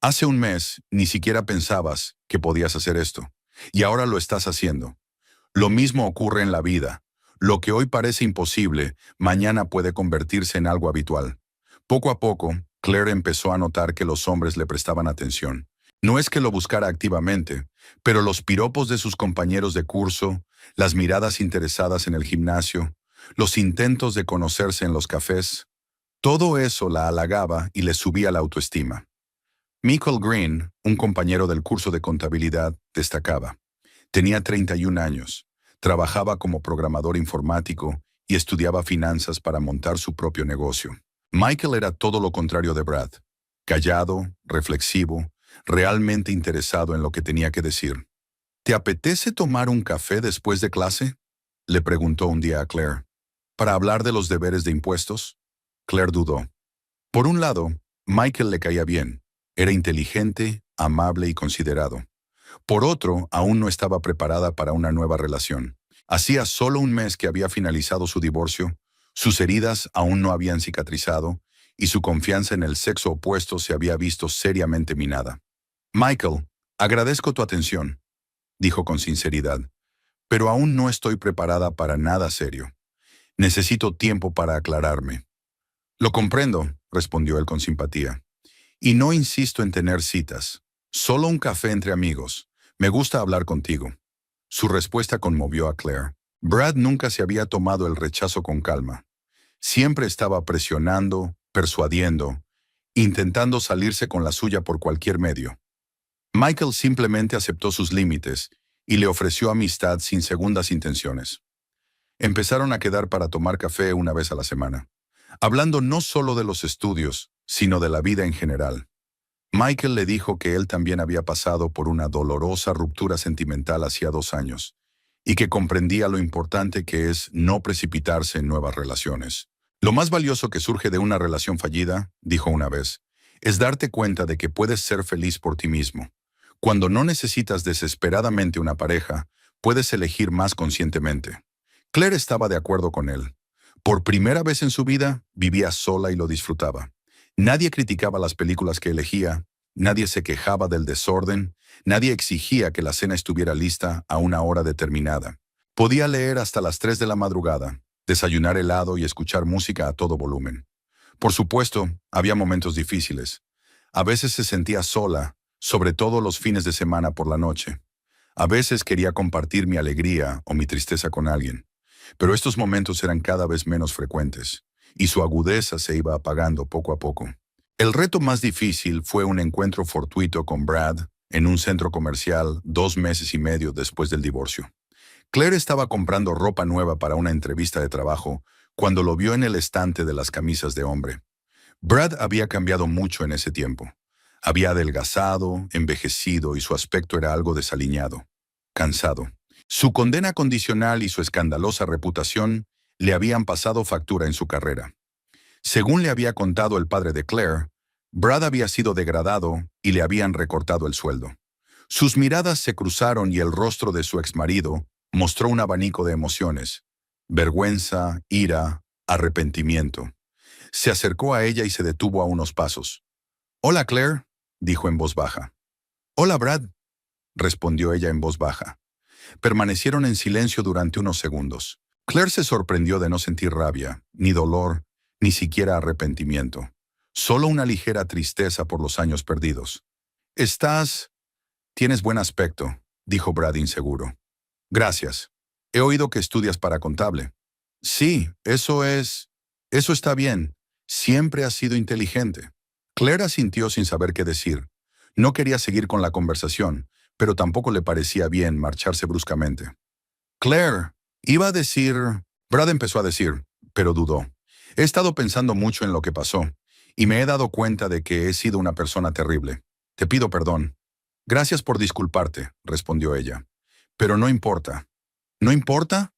Hace un mes ni siquiera pensabas que podías hacer esto, y ahora lo estás haciendo. Lo mismo ocurre en la vida. Lo que hoy parece imposible, mañana puede convertirse en algo habitual. Poco a poco, Claire empezó a notar que los hombres le prestaban atención. No es que lo buscara activamente, pero los piropos de sus compañeros de curso, las miradas interesadas en el gimnasio, los intentos de conocerse en los cafés, todo eso la halagaba y le subía la autoestima. Michael Green, un compañero del curso de contabilidad, destacaba. Tenía 31 años, trabajaba como programador informático y estudiaba finanzas para montar su propio negocio. Michael era todo lo contrario de Brad, callado, reflexivo, realmente interesado en lo que tenía que decir. ¿Te apetece tomar un café después de clase?, le preguntó un día a Claire. ¿Para hablar de los deberes de impuestos? Claire dudó. Por un lado, Michael le caía bien. Era inteligente, amable y considerado. Por otro, aún no estaba preparada para una nueva relación. Hacía solo un mes que había finalizado su divorcio, sus heridas aún no habían cicatrizado y su confianza en el sexo opuesto se había visto seriamente minada. Michael, agradezco tu atención, dijo con sinceridad, pero aún no estoy preparada para nada serio. Necesito tiempo para aclararme. Lo comprendo, respondió él con simpatía. Y no insisto en tener citas. Solo un café entre amigos. Me gusta hablar contigo. Su respuesta conmovió a Claire. Brad nunca se había tomado el rechazo con calma. Siempre estaba presionando, persuadiendo, intentando salirse con la suya por cualquier medio. Michael simplemente aceptó sus límites y le ofreció amistad sin segundas intenciones. Empezaron a quedar para tomar café una vez a la semana, hablando no solo de los estudios, sino de la vida en general. Michael le dijo que él también había pasado por una dolorosa ruptura sentimental hacía 2 años, y que comprendía lo importante que es no precipitarse en nuevas relaciones. Lo más valioso que surge de una relación fallida, dijo una vez, Es darte cuenta de que puedes ser feliz por ti mismo. Cuando no necesitas desesperadamente una pareja, puedes elegir más conscientemente. Claire estaba de acuerdo con él. Por primera vez en su vida, vivía sola y lo disfrutaba. Nadie criticaba las películas que elegía, nadie se quejaba del desorden, nadie exigía que la cena estuviera lista a una hora determinada. Podía leer hasta las 3 de la madrugada, desayunar helado y escuchar música a todo volumen. Por supuesto, había momentos difíciles. A veces se sentía sola, sobre todo los fines de semana por la noche. A veces quería compartir mi alegría o mi tristeza con alguien. Pero estos momentos eran cada vez menos frecuentes, y su agudeza se iba apagando poco a poco. El reto más difícil fue un encuentro fortuito con Brad en un centro comercial 2 meses y medio después del divorcio. Claire estaba comprando ropa nueva para una entrevista de trabajo cuando lo vio en el estante de las camisas de hombre. Brad había cambiado mucho en ese tiempo. Había adelgazado, envejecido y su aspecto era algo desaliñado, cansado. Su condena condicional y su escandalosa reputación le habían pasado factura en su carrera. Según le había contado el padre de Claire, Brad había sido degradado y le habían recortado el sueldo. Sus miradas se cruzaron y el rostro de su exmarido mostró un abanico de emociones: vergüenza, ira, arrepentimiento. Se acercó a ella y se detuvo a unos pasos. «Hola, Claire», dijo en voz baja. «Hola, Brad», respondió ella en voz baja. Permanecieron en silencio durante unos segundos. Claire se sorprendió de no sentir rabia, ni dolor, ni siquiera arrepentimiento. Solo una ligera tristeza por los años perdidos. «Tienes buen aspecto», dijo Brad inseguro. «Gracias. He oído que estudias para contable». «Sí, eso está bien. Siempre has sido inteligente». Claire asintió sin saber qué decir. No quería seguir con la conversación, pero tampoco le parecía bien marcharse bruscamente. «Claire, iba a decir...» Brad empezó a decir, pero dudó. «He estado pensando mucho en lo que pasó, y me he dado cuenta de que he sido una persona terrible. Te pido perdón». «Gracias por disculparte», respondió ella. «Pero no importa». «¿No importa?»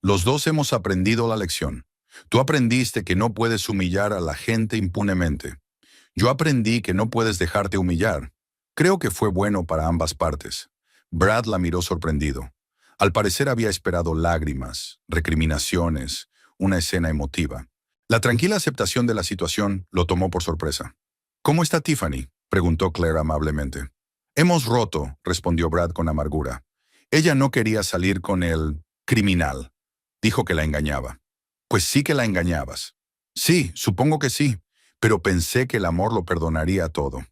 «Los dos hemos aprendido la lección. Tú aprendiste que no puedes humillar a la gente impunemente. Yo aprendí que no puedes dejarte humillar. Creo que fue bueno para ambas partes». Brad la miró sorprendido. Al parecer había esperado lágrimas, recriminaciones, una escena emotiva. La tranquila aceptación de la situación lo tomó por sorpresa. «¿Cómo está Tiffany?», preguntó Claire amablemente. «Hemos roto», respondió Brad con amargura. «Ella no quería salir con el criminal. Dijo que la engañaba». «Pues sí que la engañabas». «Sí, supongo que sí, pero pensé que el amor lo perdonaría todo».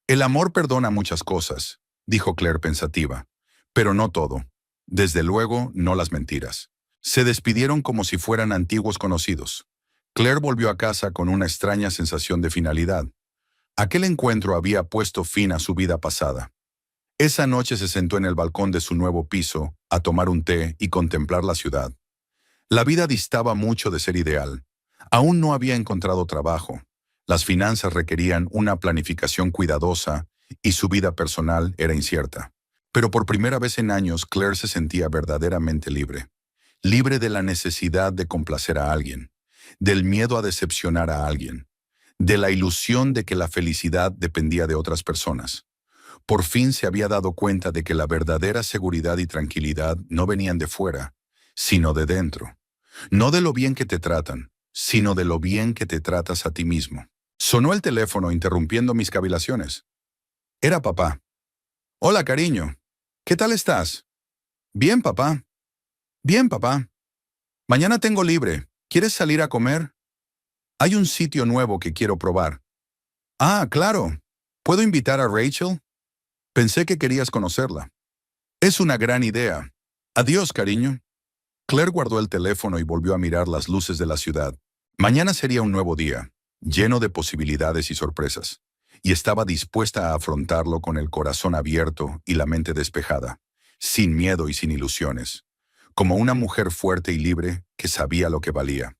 «El amor perdona muchas cosas», dijo Claire pensativa, «pero no todo. Desde luego, no las mentiras». Se despidieron como si fueran antiguos conocidos. Claire volvió a casa con una extraña sensación de finalidad. Aquel encuentro había puesto fin a su vida pasada. Esa noche se sentó en el balcón de su nuevo piso a tomar un té y contemplar la ciudad. La vida distaba mucho de ser ideal. Aún no había encontrado trabajo. Las finanzas requerían una planificación cuidadosa y su vida personal era incierta. Pero por primera vez en años, Claire se sentía verdaderamente libre. Libre de la necesidad de complacer a alguien, del miedo a decepcionar a alguien, de la ilusión de que la felicidad dependía de otras personas. Por fin se había dado cuenta de que la verdadera seguridad y tranquilidad no venían de fuera, sino de dentro. No de lo bien que te tratan, sino de lo bien que te tratas a ti mismo. Sonó el teléfono interrumpiendo mis cavilaciones. Era papá. «Hola, cariño. ¿Qué tal estás?» «Bien, papá». «Bien, papá. Mañana tengo libre. ¿Quieres salir a comer?» «Hay un sitio nuevo que quiero probar». «Ah, claro. ¿Puedo invitar a Rachel?» «Pensé que querías conocerla». «Es una gran idea. Adiós, cariño». Claire guardó el teléfono y volvió a mirar las luces de la ciudad. Mañana sería un nuevo día, lleno de posibilidades y sorpresas, y estaba dispuesta a afrontarlo con el corazón abierto y la mente despejada, sin miedo y sin ilusiones, como una mujer fuerte y libre que sabía lo que valía.